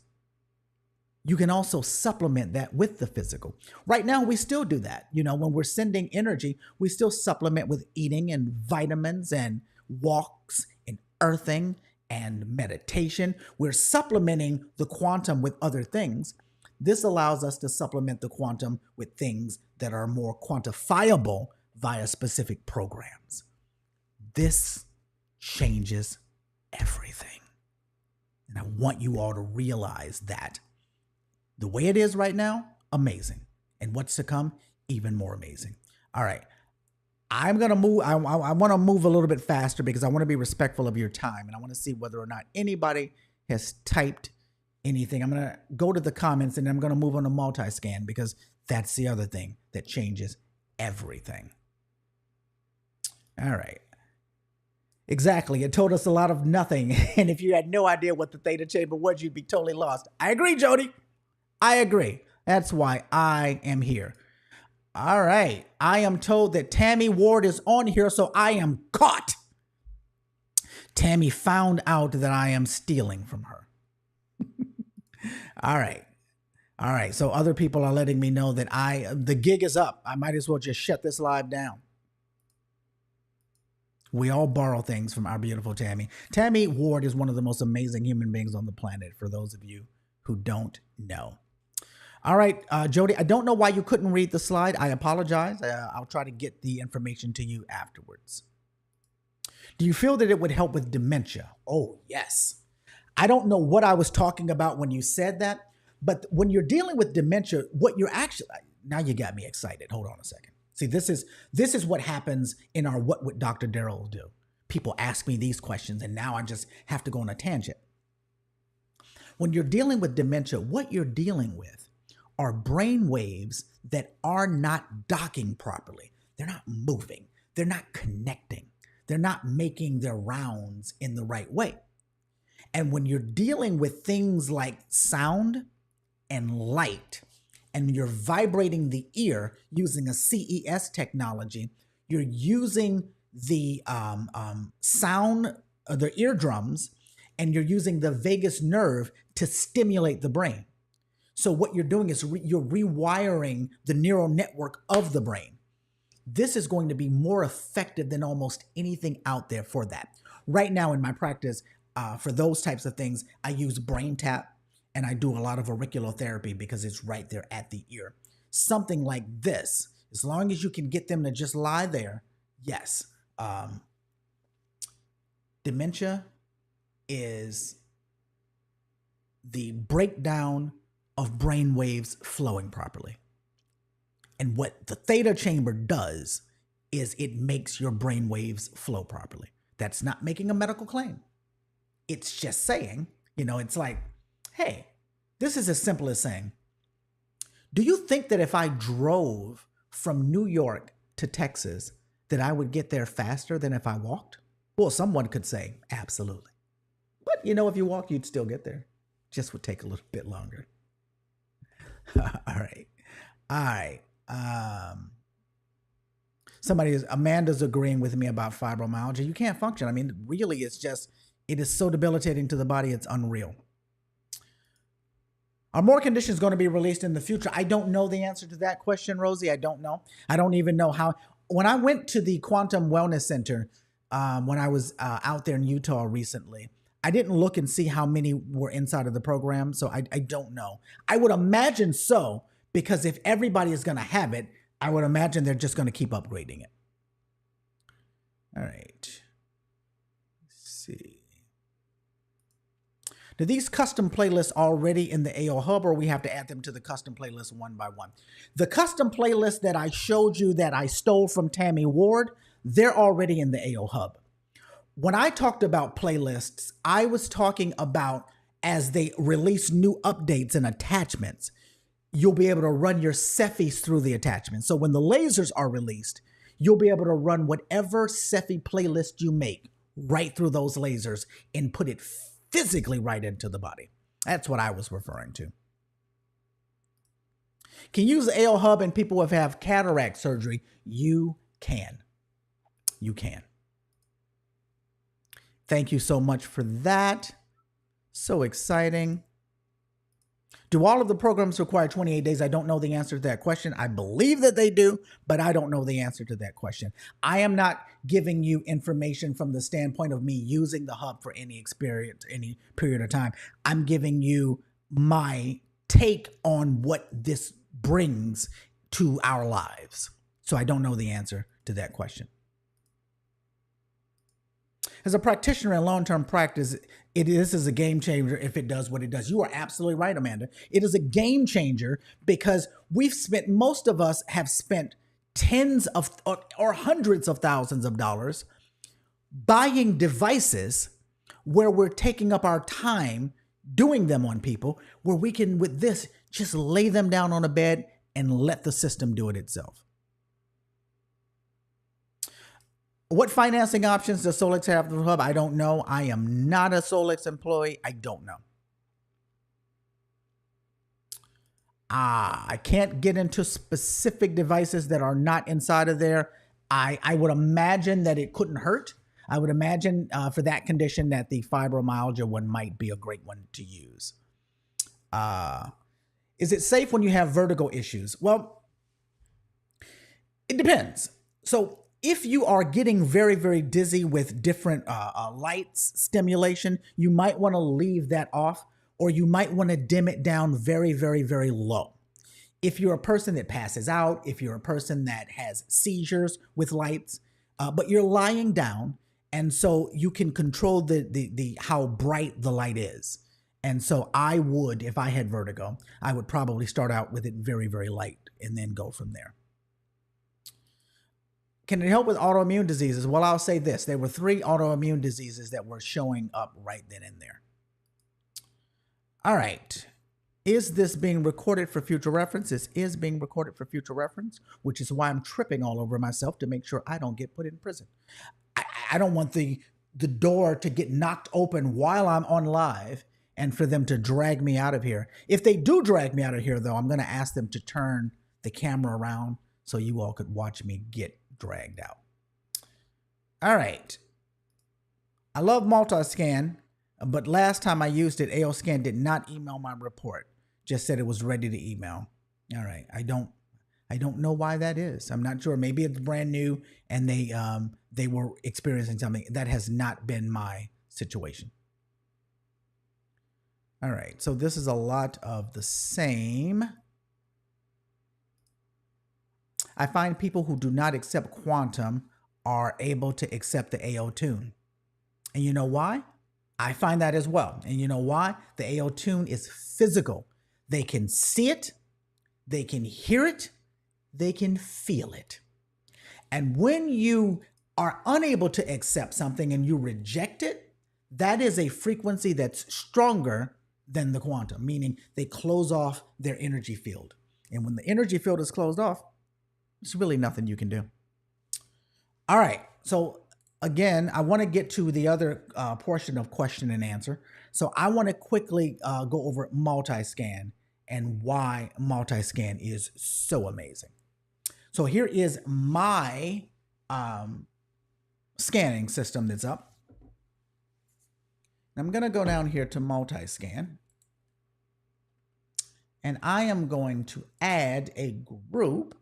you can also supplement that with the physical. Right now, we still do that. You know, when we're sending energy, we still supplement with eating and vitamins and walks and earthing and meditation. We're supplementing the quantum with other things. This allows us to supplement the quantum with things that are more quantifiable via specific programs. This changes everything. And I want you all to realize that. The way it is right now, amazing. And what's to come, even more amazing. All right. I'm going to move. I want to move a little bit faster because I want to be respectful of your time. And I want to see whether or not anybody has typed anything. I'm going to go to the comments and I'm going to move on to MultiScan because that's the other thing that changes everything. All right. Exactly. It told us a lot of nothing. And if you had no idea what the Theta Chamber was, you'd be totally lost. I agree, Jody. I agree. That's why I am here. All right. I am told that Tammy Ward is on here, so I am caught. Tammy found out that I am stealing from her. All right. All right. So other people are letting me know that the gig is up. I might as well just shut this live down. We all borrow things from our beautiful Tammy. Tammy Ward is one of the most amazing human beings on the planet, for those of you who don't know. All right, Jody, I don't know why you couldn't read the slide. I apologize. I'll try to get the information to you afterwards. Do you feel that it would help with dementia? Oh, yes. I don't know what I was talking about when you said that, but when you're dealing with dementia, what you're actually, now you got me excited. Hold on a second. See, this is what happens in our What Would Dr. Daryl Do? People ask me these questions, and now I just have to go on a tangent. When you're dealing with dementia, what you're dealing with are brain waves that are not docking properly. They're not moving. They're not connecting. They're not making their rounds in the right way. And when you're dealing with things like sound and light, and you're vibrating the ear using a CES technology, you're using the sound, the eardrums, and you're using the vagus nerve to stimulate the brain. So what you're doing is you're rewiring the neural network of the brain. This is going to be more effective than almost anything out there for that. Right now in my practice, for those types of things, I use brain tap and I do a lot of auricular therapy because it's right there at the ear. Something like this, as long as you can get them to just lie there, yes. Dementia is the breakdown of brain waves flowing properly. And what the theta chamber does is it makes your brain waves flow properly. That's not making a medical claim. It's just saying, it's like, hey, this is as simple as saying, do you think that if I drove from New York to Texas, that I would get there faster than if I walked? Well, someone could say, absolutely. But, if you walk, you'd still get there. Just would take a little bit longer. All right. Amanda's agreeing with me about fibromyalgia. You can't function. I mean, really, it is so debilitating to the body, it's unreal. Are more conditions going to be released in the future? I don't know the answer to that question, Rosie. I don't know. I don't even know how. When I went to the Quantum Wellness Center, when I was out there in Utah recently, I didn't look and see how many were inside of the program, so I don't know. I would imagine so, because if everybody is going to have it, I would imagine they're just going to keep upgrading it. All right. Let's see. Do these custom playlists already in the AO Hub, or we have to add them to the custom playlist one by one? The custom playlist that I showed you that I stole from Tammy Ward, they're already in the AO Hub. When I talked about playlists, I was talking about as they release new updates and attachments, you'll be able to run your Cephis through the attachments. So when the lasers are released, you'll be able to run whatever Cephi playlist you make right through those lasers and put it physically right into the body. That's what I was referring to. Can you use the AO Hub and people who have cataract surgery? You can. You can. Thank you so much for that. So exciting. Do all of the programs require 28 days? I don't know the answer to that question. I believe that they do, but I don't know the answer to that question. I am not giving you information from the standpoint of me using the hub for any experience, any period of time. I'm giving you my take on what this brings to our lives. So I don't know the answer to that question. As a practitioner in long-term practice, this is a game changer if it does what it does. You are absolutely right, Amanda. It is a game changer because most of us have spent tens of or hundreds of thousands of dollars buying devices where we're taking up our time doing them on people, where we can, with this, just lay them down on a bed and let the system do it itself. What financing options does Solex have for the hub? I don't know. I am not a Solex employee. I don't know. I can't get into specific devices that are not inside of there. I would imagine that it couldn't hurt. I would imagine for that condition that the fibromyalgia one might be a great one to use. Is it safe when you have vertigo issues? Well, it depends. So if you are getting very, very dizzy with different lights stimulation, you might want to leave that off, or you might want to dim it down very, very, very low. If you're a person that passes out, if you're a person that has seizures with lights, but you're lying down, and so you can control the how bright the light is. And so I would, if I had vertigo, I would probably start out with it very, very light and then go from there. Can it help with autoimmune diseases? Well, I'll say this. There were 3 autoimmune diseases that were showing up right then and there. All right. Is this being recorded for future reference? This is being recorded for future reference, which is why I'm tripping all over myself to make sure I don't get put in prison. I don't want the door to get knocked open while I'm on live and for them to drag me out of here. If they do drag me out of here, though, I'm going to ask them to turn the camera around so you all could watch me get dragged out. All right. I love MultiScan, but last time I used it, AOScan did not email my report. just said it was ready to email. All right. I don't know why that is. I'm not sure. Maybe it's brand new and they were experiencing something. That has not been my situation. All right. So this is a lot of the same. I find people who do not accept quantum are able to accept the AO tune. And you know why? I find that as well. And you know why? The AO tune is physical. They can see it, they can hear it, they can feel it. And when you are unable to accept something and you reject it, that is a frequency that's stronger than the quantum, meaning they close off their energy field. And when the energy field is closed off, there's really nothing you can do. All right. So again, I want to get to the other portion of question and answer. So I want to quickly go over MultiScan and why MultiScan is so amazing. So here is my scanning system that's up. I'm going to go down here to MultiScan. And I am going to add a group.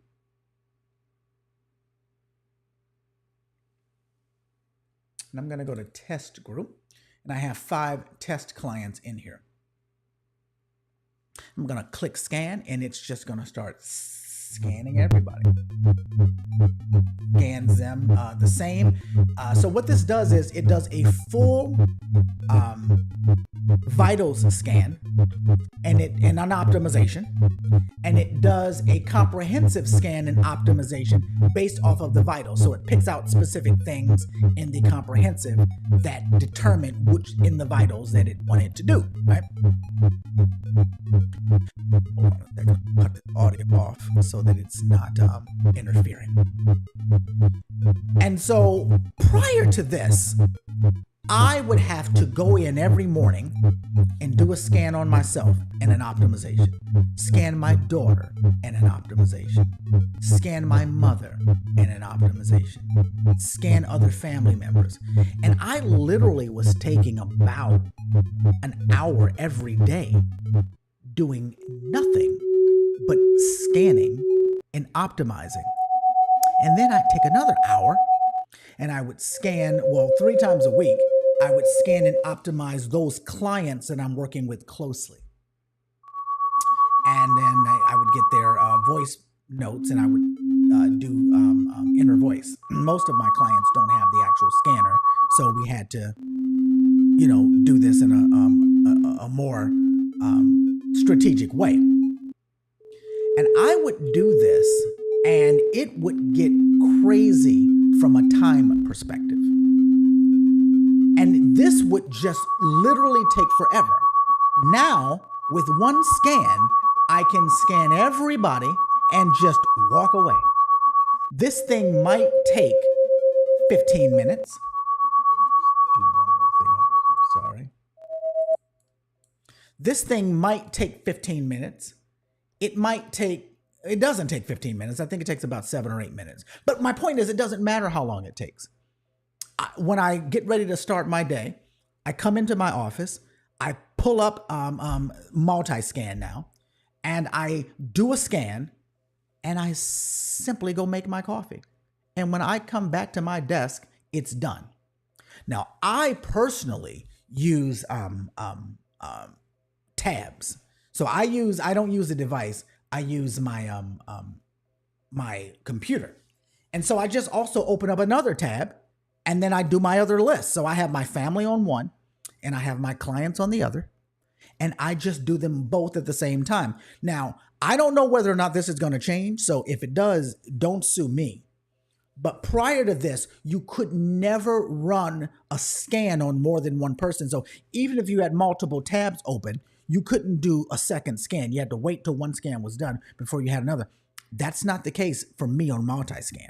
And I'm going to go to test group. And I have 5 test clients in here. I'm going to click scan, and it's just going to start scanning everybody. Scans them the same. So what this does is it does a full vitals scan and an optimization, and it does a comprehensive scan and optimization based off of the vitals. So it picks out specific things in the comprehensive that determine which in the vitals that it wanted to do, right? Hold on a second, cut the audio off so that it's not interfering. And so prior to this, I would have to go in every morning and do a scan on myself and an optimization, scan my daughter and an optimization, scan my mother and an optimization, scan other family members. And I literally was taking about an hour every day doing nothing but scanning and optimizing. And then I'd take another hour and I would scan, 3 times a week, I would scan and optimize those clients that I'm working with closely. And then I would get their voice notes and I would do inner voice. Most of my clients don't have the actual scanner, so we had to, do this in a more strategic way. And I would do this, and it would get crazy from a time perspective. And this would just literally take forever. Now, with one scan, I can scan everybody and just walk away. This thing might take 15 minutes. Let's do one more thing over here, sorry. This thing might take 15 minutes. It doesn't take 15 minutes. I think it takes about 7 or 8 minutes. But my point is, it doesn't matter how long it takes. When I get ready to start my day, I come into my office, I pull up MultiScan now, and I do a scan, and I simply go make my coffee. And when I come back to my desk, it's done. Now, I personally use tabs. So I don't use a device. I use my my computer. And so I just also open up another tab, and then I do my other list. So I have my family on one and I have my clients on the other, and I just do them both at the same time. Now, I don't know whether or not this is going to change. So if it does, don't sue me. But prior to this, you could never run a scan on more than one person. So even if you had multiple tabs open, you couldn't do a second scan. You had to wait till one scan was done before you had another. That's not the case for me on MultiScan.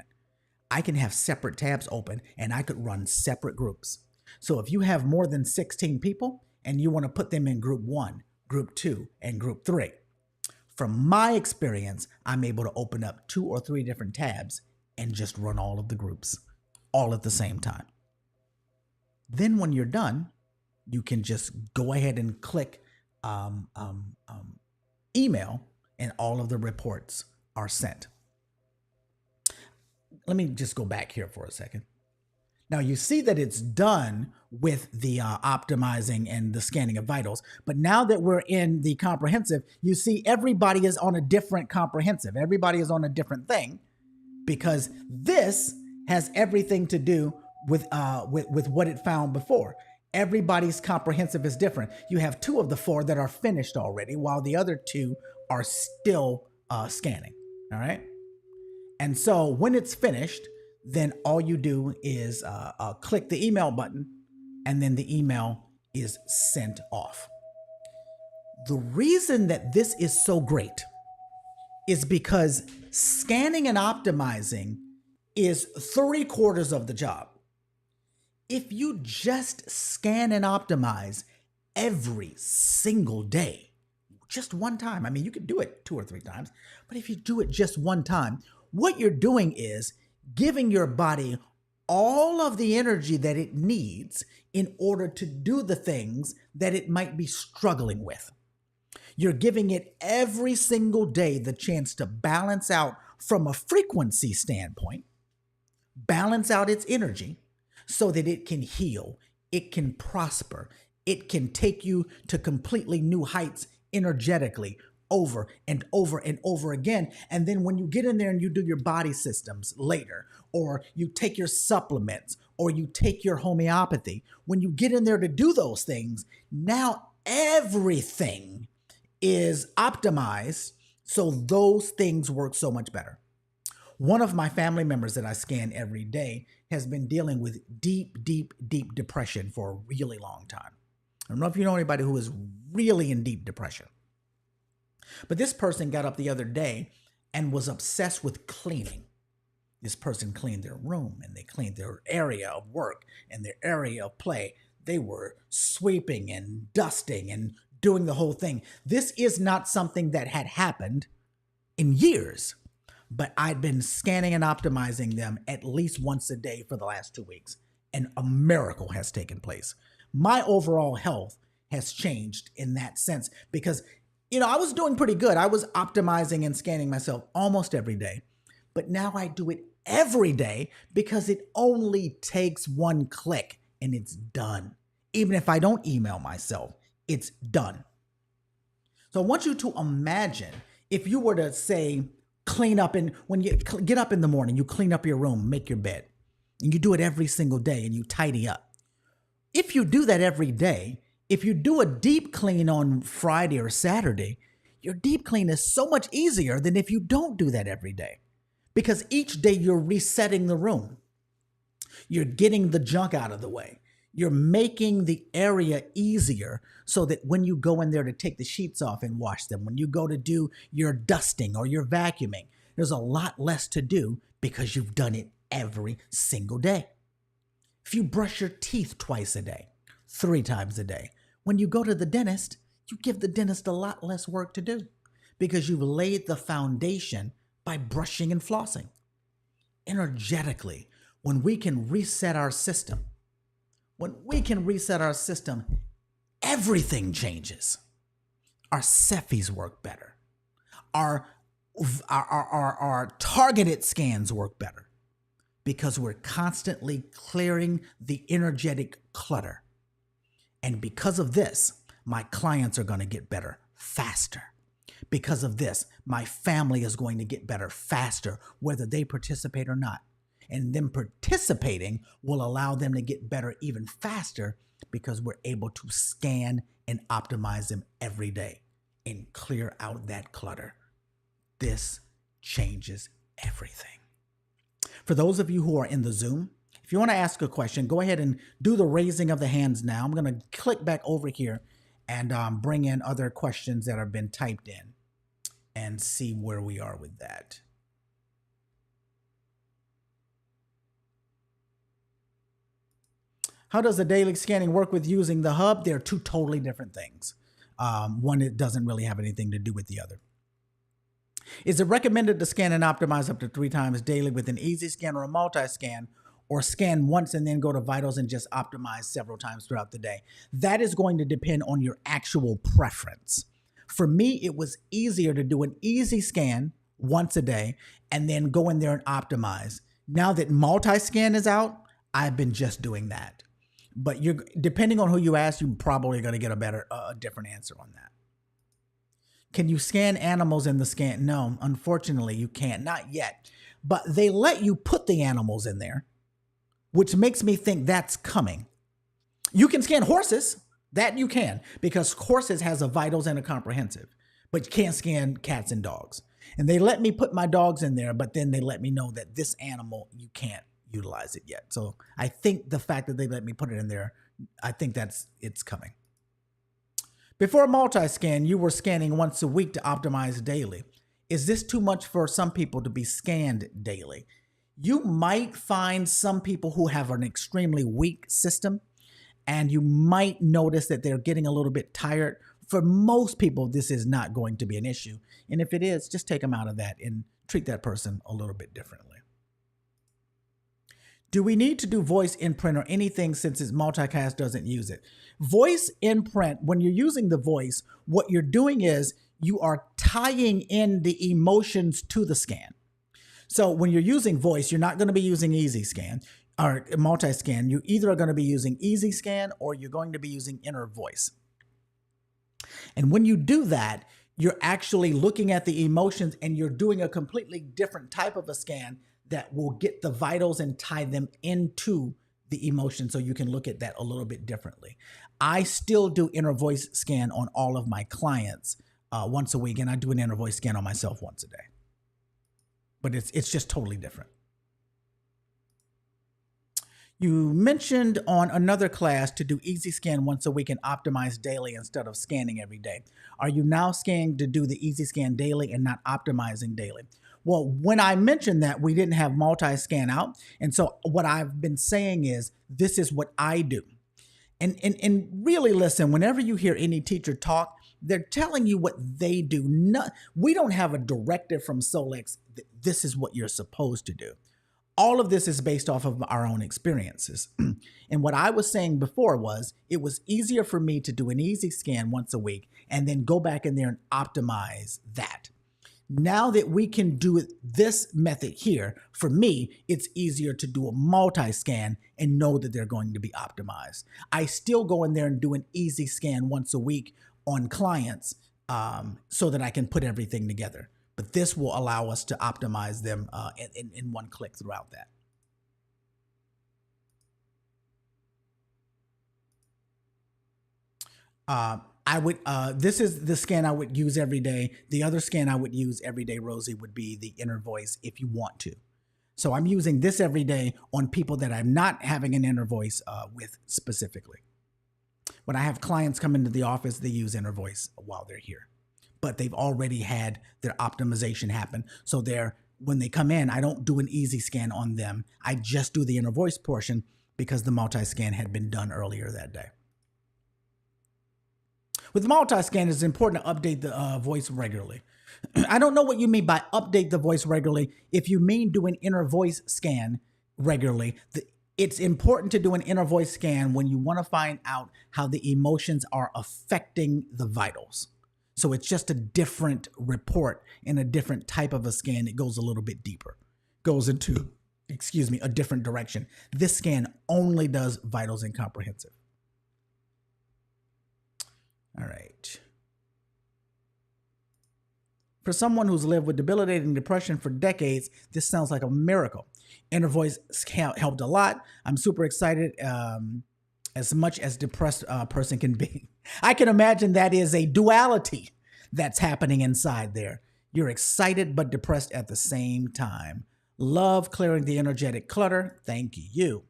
I can have separate tabs open and I could run separate groups. So if you have more than 16 people and you want to put them in group 1, group 2, and group 3, from my experience, I'm able to open up 2 or 3 different tabs and just run all of the groups all at the same time. Then when you're done, you can just go ahead and click email, and all of the reports are sent. Let me just go back here for a second. Now you see that it's done with the optimizing and the scanning of vitals, but now that we're in the comprehensive, you see everybody is on a different comprehensive. Everybody is on a different thing because this has everything to do with what it found before. Everybody's comprehensive is different. You have 2 of the 4 that are finished already, while the other 2 are still scanning. All right. And so when it's finished, then all you do is click the email button, and then the email is sent off. The reason that this is so great is because scanning and optimizing is 3/4 of the job. If you just scan and optimize every single day, just one time, I mean, you could do it 2 or 3 times, but if you do it just one time, what you're doing is giving your body all of the energy that it needs in order to do the things that it might be struggling with. You're giving it every single day the chance to balance out from a frequency standpoint, balance out its energy so that it can heal, it can prosper, it can take you to completely new heights energetically over and over and over again. And then when you get in there and you do your body systems later, or you take your supplements, or you take your homeopathy, when you get in there to do those things, now everything is optimized so those things work so much better. One of my family members that I scan every day has been dealing with deep depression for a really long time. I don't know if you know anybody who is really in deep depression. But this person got up the other day and was obsessed with cleaning. This person cleaned their room, and they cleaned their area of work and their area of play. They were sweeping and dusting and doing the whole thing. This is not something that had happened in years, but I'd been scanning and optimizing them at least once a day for the last 2 weeks, and a miracle has taken place. My overall health has changed in that sense because I was doing pretty good. I was optimizing and scanning myself almost every day, but now I do it every day because it only takes one click and it's done. Even if I don't email myself, it's done. So I want you to imagine if you were to say, clean up, and when you get up in the morning, you clean up your room, make your bed, and you do it every single day and you tidy up. If you do that every day, if you do a deep clean on Friday or Saturday, your deep clean is so much easier than if you don't do that every day. Because each day you're resetting the room. You're getting the junk out of the way. You're making the area easier so that when you go in there to take the sheets off and wash them, when you go to do your dusting or your vacuuming, there's a lot less to do because you've done it every single day. If you brush your teeth twice a day, 3 times a day, when you go to the dentist, you give the dentist a lot less work to do because you've laid the foundation by brushing and flossing. Energetically, when we can reset our system, everything changes. Our cephis work better. Our targeted scans work better because we're constantly clearing the energetic clutter. And because of this, my clients are going to get better faster. Because of this, my family is going to get better faster, whether they participate or not. And them participating will allow them to get better even faster because we're able to scan and optimize them every day and clear out that clutter. This changes everything. For those of you who are in the Zoom, if you want to ask a question, go ahead and do the raising of the hands now. I'm going to click back over here and bring in other questions that have been typed in and see where we are with that. How does the daily scanning work with using the hub? They're 2 totally different things. One, it doesn't really have anything to do with the other. Is it recommended to scan and optimize up to 3 times daily with an easy scan or a multi-scan, or scan once and then go to vitals and just optimize several times throughout the day? That is going to depend on your actual preference. For me, it was easier to do an easy scan once a day and then go in there and optimize. Now that MultiScan is out, I've been just doing that. But you're depending on who you ask, you're probably going to get a different answer on that. Can you scan animals in the scan? No, unfortunately, you can't. Not yet. But they let you put the animals in there, which makes me think that's coming. You can scan horses. That you can, because horses has a vitals and a comprehensive, but you can't scan cats and dogs. And they let me put my dogs in there, but then they let me know that this animal, you can't utilize it yet. So I think the fact that they let me put it in there, I think it's coming. Before MultiScan, you were scanning once a week to optimize daily. Is this too much for some people to be scanned daily? You might find some people who have an extremely weak system, and you might notice that they're getting a little bit tired. For most people, this is not going to be an issue. And if it is, just take them out of that and treat that person a little bit differently. Do we need to do voice in print or anything since its multicast doesn't use it? Voice in print, when you're using the voice, what you're doing is you are tying in the emotions to the scan. So when you're using voice, you're not going to be using EasyScan or MultiScan. You either are going to be using EasyScan or you're going to be using inner voice. And when you do that, you're actually looking at the emotions and you're doing a completely different type of a scan that will get the vitals and tie them into the emotion, so you can look at that a little bit differently. I still do inner voice scan on all of my clients once a week, and I do an inner voice scan on myself once a day. But it's just totally different. You mentioned on another class to do easy scan once a week and optimize daily instead of scanning every day. Are you now scanning to do the easy scan daily and not optimizing daily? Well, when I mentioned that, we didn't have MultiScan out. And so what I've been saying is, this is what I do. And really listen, whenever you hear any teacher talk, they're telling you what they do. We don't have a directive from Solex that this is what you're supposed to do. All of this is based off of our own experiences. And what I was saying before was, it was easier for me to do an easy scan once a week and then go back in there and optimize that. Now that we can do it this method here, for me, it's easier to do a multi-scan and know that they're going to be optimized. I still go in there and do an easy scan once a week on clients so that I can put everything together. But this will allow us to optimize them in one click throughout that. This is the scan I would use every day. The other scan I would use every day, Rosie, would be the inner voice if you want to. So I'm using this every day on people that I'm not having an inner voice with specifically. When I have clients come into the office, they use inner voice while they're here. But they've already had their optimization happen. So when they come in, I don't do an easy scan on them. I just do the inner voice portion because the multi-scan had been done earlier that day. With MultiScan, it's important to update the voice regularly. I don't know what you mean by update the voice regularly. If you mean do an inner voice scan regularly, it's important to do an inner voice scan when you want to find out how the emotions are affecting the vitals. So it's just a different report and a different type of a scan. It goes a little bit deeper, goes into, a different direction. This scan only does vitals and comprehensive. All right. For someone who's lived with debilitating depression for decades, this sounds like a miracle. Inner voice helped a lot. I'm super excited, as much as depressed person can be. I can imagine that is a duality that's happening inside there. You're excited but depressed at the same time. Love clearing the energetic clutter. Thank you.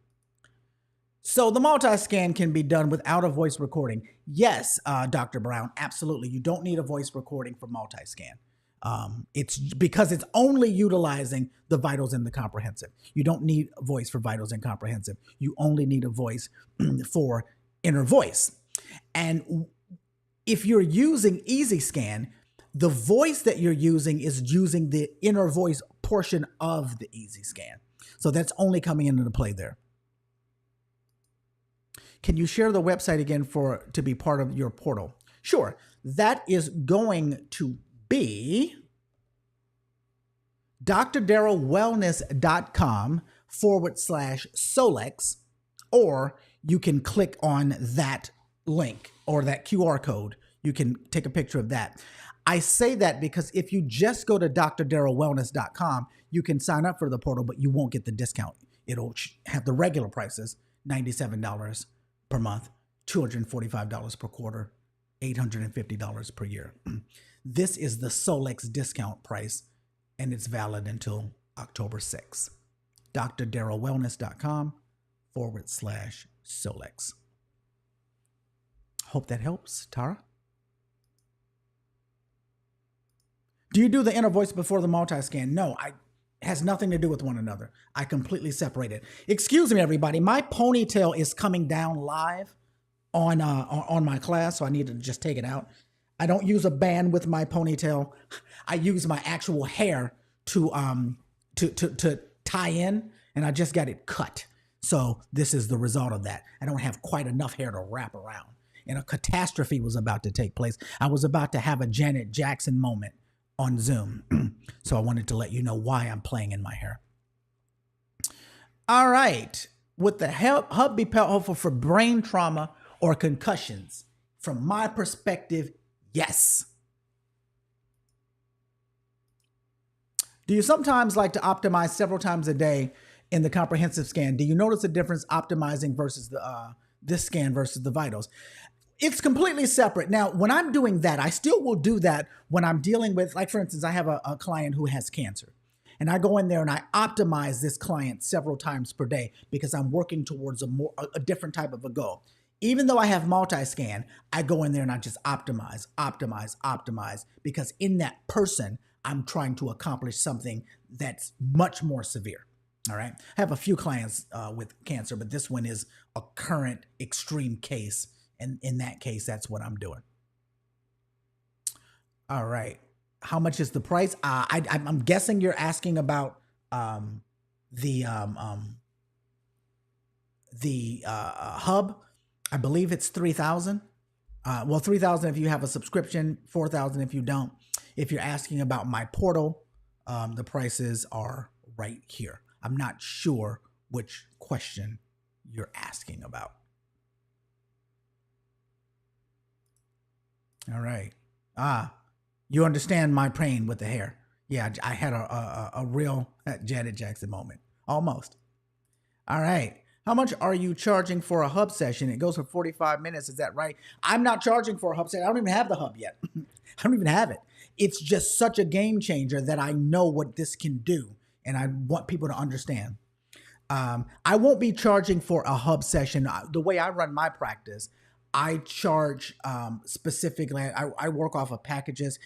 So the multi-scan can be done without a voice recording. Yes, Dr. Brown, absolutely. You don't need a voice recording for multi-scan. It's because it's only utilizing the vitals and the comprehensive. You don't need a voice for vitals and comprehensive. You only need a voice for inner voice. And if you're using EasyScan, the voice that you're using is using the inner voice portion of the EasyScan. So that's only coming into play there. Can you share the website again to be part of your portal? Sure. That is going to be drdarrellwellness.com/Solex, or you can click on that link or that QR code. You can take a picture of that. I say that because if you just go to drdarrellwellness.com, you can sign up for the portal, but you won't get the discount. It'll have the regular prices, $97 per month, $245 per quarter, $850 per year. This is the Solex discount price, and it's valid until October 6th. drdarrellwellness.com/Solex. Hope that helps, Tara. Do you do the inner voice before the multi-scan? No, it has nothing to do with one another. I completely separate it. Excuse me, everybody. My ponytail is coming down live on my class, so I need to just take it out. I don't use a band with my ponytail. I use my actual hair to tie in, and I just got it cut. So this is the result of that. I don't have quite enough hair to wrap around. And a catastrophe was about to take place. I was about to have a Janet Jackson moment on Zoom. So I wanted to let you know why I'm playing in my hair. All right. Would the hub be helpful for brain trauma or concussions? From my perspective, yes. Do you sometimes like to optimize several times a day in the comprehensive scan? Do you notice a difference optimizing versus this scan versus the vitals? It's completely separate. Now, when I'm doing that, I still will do that when I'm dealing with, like, for instance, I have a client who has cancer. And I go in there and I optimize this client several times per day because I'm working towards a different type of a goal. Even though I have multi-scan, I go in there and I just optimize, because in that person, I'm trying to accomplish something that's much more severe. All right. I have a few clients with cancer, but this one is a current extreme case. And in that case, that's what I'm doing. All right. How much is the price? I'm guessing you're asking about the hub. I believe it's $3,000. Well, $3,000 if you have a subscription, $4,000 if you don't. If you're asking about my portal, the prices are right here. I'm not sure which question you're asking about. All right. You understand my pain with the hair. Yeah, I had a real Janet Jackson moment. Almost. All right. How much are you charging for a hub session? It goes for 45 minutes. Is that right? I'm not charging for a hub session. I don't even have the hub yet. I don't even have it. It's just such a game changer that I know what this can do, and I want people to understand. I won't be charging for a hub session. The way I run my practice, I charge specifically, I work off of packages,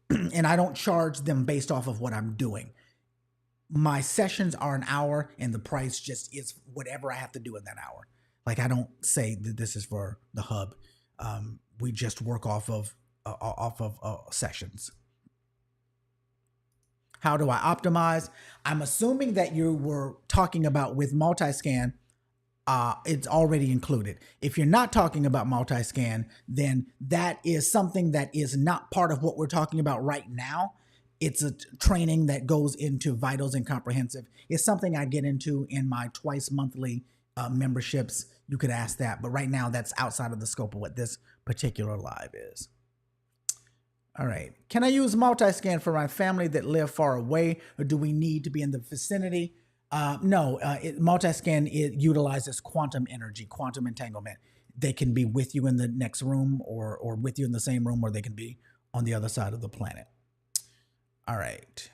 and I don't charge them based off of what I'm doing. My sessions are an hour, and the price just is whatever I have to do in that hour. Like, I don't say that this is for the hub. We just work off of sessions. How do I optimize? I'm assuming that you were talking about with MultiScan. It's already included. If you're not talking about MultiScan, then that is something that is not part of what we're talking about right now. It's a training that goes into vitals and comprehensive. It's something I get into in my twice monthly memberships. You could ask that, but right now that's outside of the scope of what this particular live is. All right. Can I use MultiScan for my family that live far away, or do we need to be in the vicinity? No, MultiScan, it utilizes quantum energy, quantum entanglement. They can be with you in the next room or with you in the same room, or they can be on the other side of the planet. All right.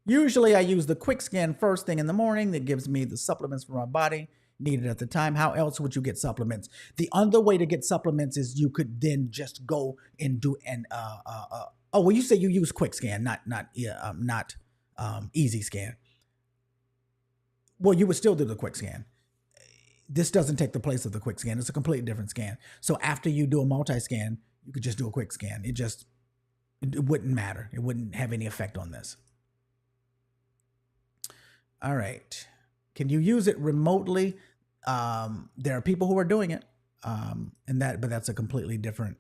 Usually I use the quick scan first thing in the morning. That gives me the supplements for my body needed at the time. How else would you get supplements? The other way to get supplements is you could then just go and do an, oh, well, you say you use quick scan, not easy scan. Well, you would still do the quick scan. This doesn't take the place of the quick scan. It's a completely different scan. So after you do a multi-scan, you could just do a quick scan. It wouldn't matter. It wouldn't have any effect on this. All right. Can you use it remotely? There are people who are doing it, but that's a completely different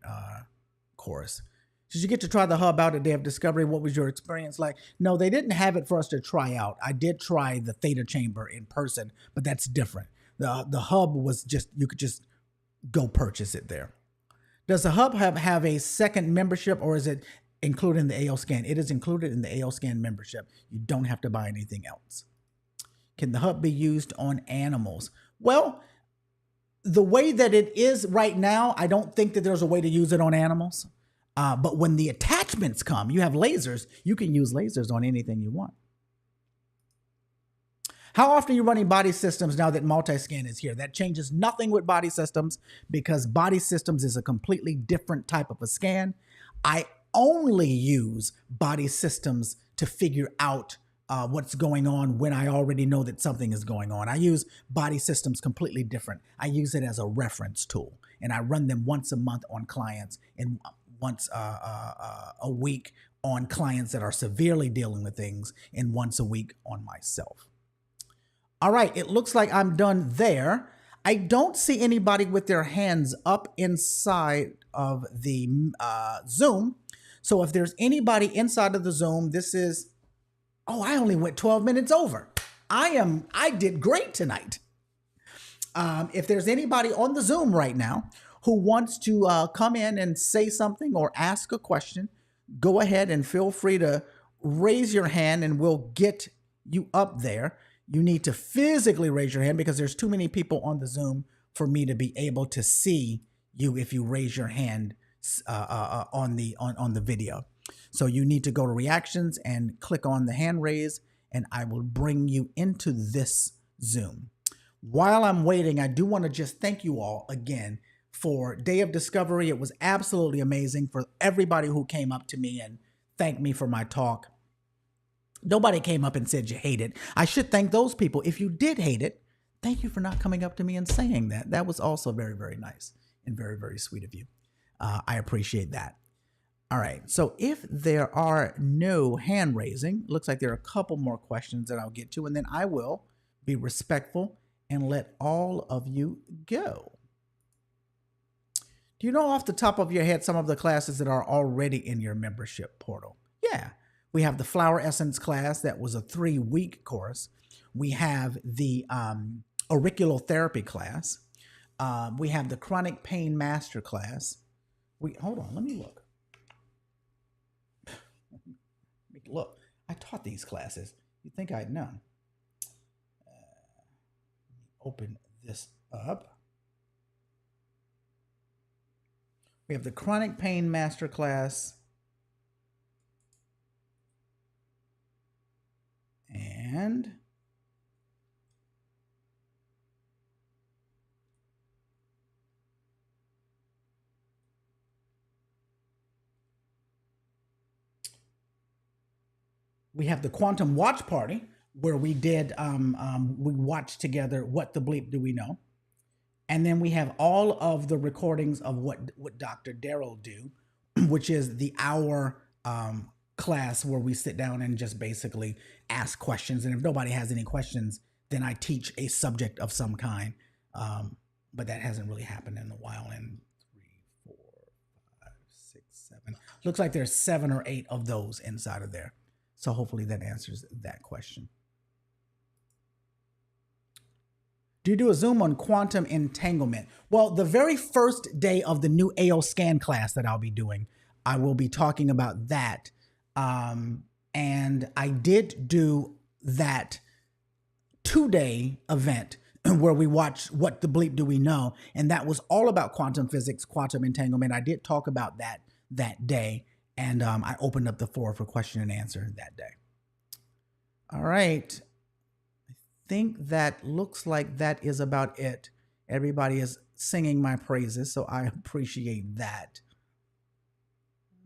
course. Did you get to try the hub out at Day of Discovery? What was your experience like? No, they didn't have it for us to try out. I did try the Theta Chamber in person, but that's different. The hub was just, you could just go purchase it there. Does the hub have a second membership, or is it included in the AOScan? It is included in the AOScan membership. You don't have to buy anything else. Can the hub be used on animals? Well, the way that it is right now, I don't think that there's a way to use it on animals. But when the attachments come, you have lasers, you can use lasers on anything you want. How often are you running body systems now that MultiScan is here? That changes nothing with body systems, because body systems is a completely different type of a scan. I only use body systems to figure out what's going on when I already know that something is going on. I use body systems completely different. I use it as a reference tool, and I run them once a month on clients and once a week on clients that are severely dealing with things, and once a week on myself. All right, it looks like I'm done there. I don't see anybody with their hands up inside of the Zoom. So if there's anybody inside of the Zoom, this is, oh, I only went 12 minutes over. I did great tonight. If there's anybody on the Zoom right now who wants to come in and say something or ask a question, go ahead and feel free to raise your hand and we'll get you up there. You need to physically raise your hand because there's too many people on the Zoom for me to be able to see you if you raise your hand on the video. So you need to go to reactions and click on the hand raise, and I will bring you into this Zoom. While I'm waiting, I do want to just thank you all again for Day of Discovery. It was absolutely amazing. For everybody who came up to me and thanked me for my talk. Nobody came up and said you hate it. I should thank those people. If you did hate it, thank you for not coming up to me and saying that. That was also very, very nice and very, very sweet of you. I appreciate that. All right. So if there are no hand raising, looks like there are a couple more questions that I'll get to, and then I will be respectful and let all of you go. Do you know off the top of your head some of the classes that are already in your membership portal? Yeah. We have the Flower Essence class. That was a 3-week course. We have the auricular therapy class. We have the chronic pain master class. Hold on, let me look. Look, I taught these classes. You'd think I'd know. Open this up. We have the chronic pain master class. And we have the Quantum Watch Party, where we did, we watched together What the Bleep Do We Know? And then we have all of the recordings of what Dr. Daryl do, which is the hour class where we sit down and just basically ask questions. And if nobody has any questions, then I teach a subject of some kind. But that hasn't really happened in a while. And 3, 4, 5, 6, 7. Looks like there's 7 or 8 of those inside of there. So hopefully that answers that question. Do you do a Zoom on quantum entanglement? Well, the very first day of the new AOScan class that I'll be doing, I will be talking about that. And I did do that 2-day event where we watched What the Bleep Do We Know? And that was all about quantum physics, quantum entanglement. I did talk about that day. And I opened up the floor for question and answer that day. All right. I think that looks like that is about it. Everybody is singing my praises, so I appreciate that.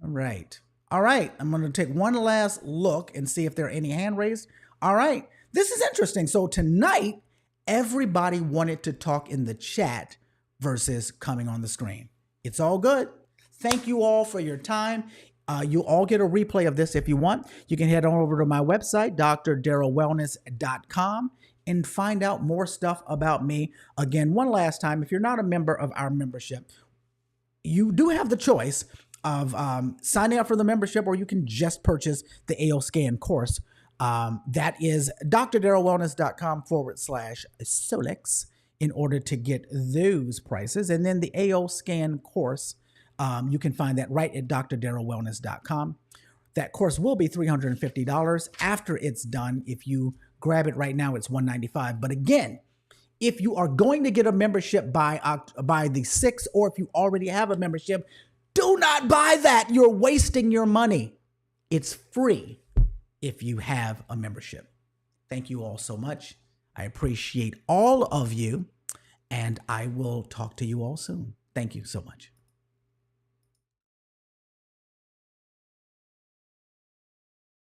All right. All right. I'm going to take one last look and see if there are any hand raised. All right. This is interesting. So tonight, everybody wanted to talk in the chat versus coming on the screen. It's all good. Thank you all for your time. You all get a replay of this if you want. You can head on over to my website, drdarylwellness.com, and find out more stuff about me. Again, one last time, if you're not a member of our membership, you do have the choice of signing up for the membership, or you can just purchase the AO Scan course. That is drdarrellwellness.com/Solex in order to get those prices. And then the AO Scan course, you can find that right at drdarrellwellness.com. That course will be $350 after it's done. If you grab it right now, it's $195. But again, if you are going to get a membership by the 6th, or if you already have a membership, do not buy that. You're wasting your money. It's free if you have a membership. Thank you all so much. I appreciate all of you, and I will talk to you all soon. Thank you so much.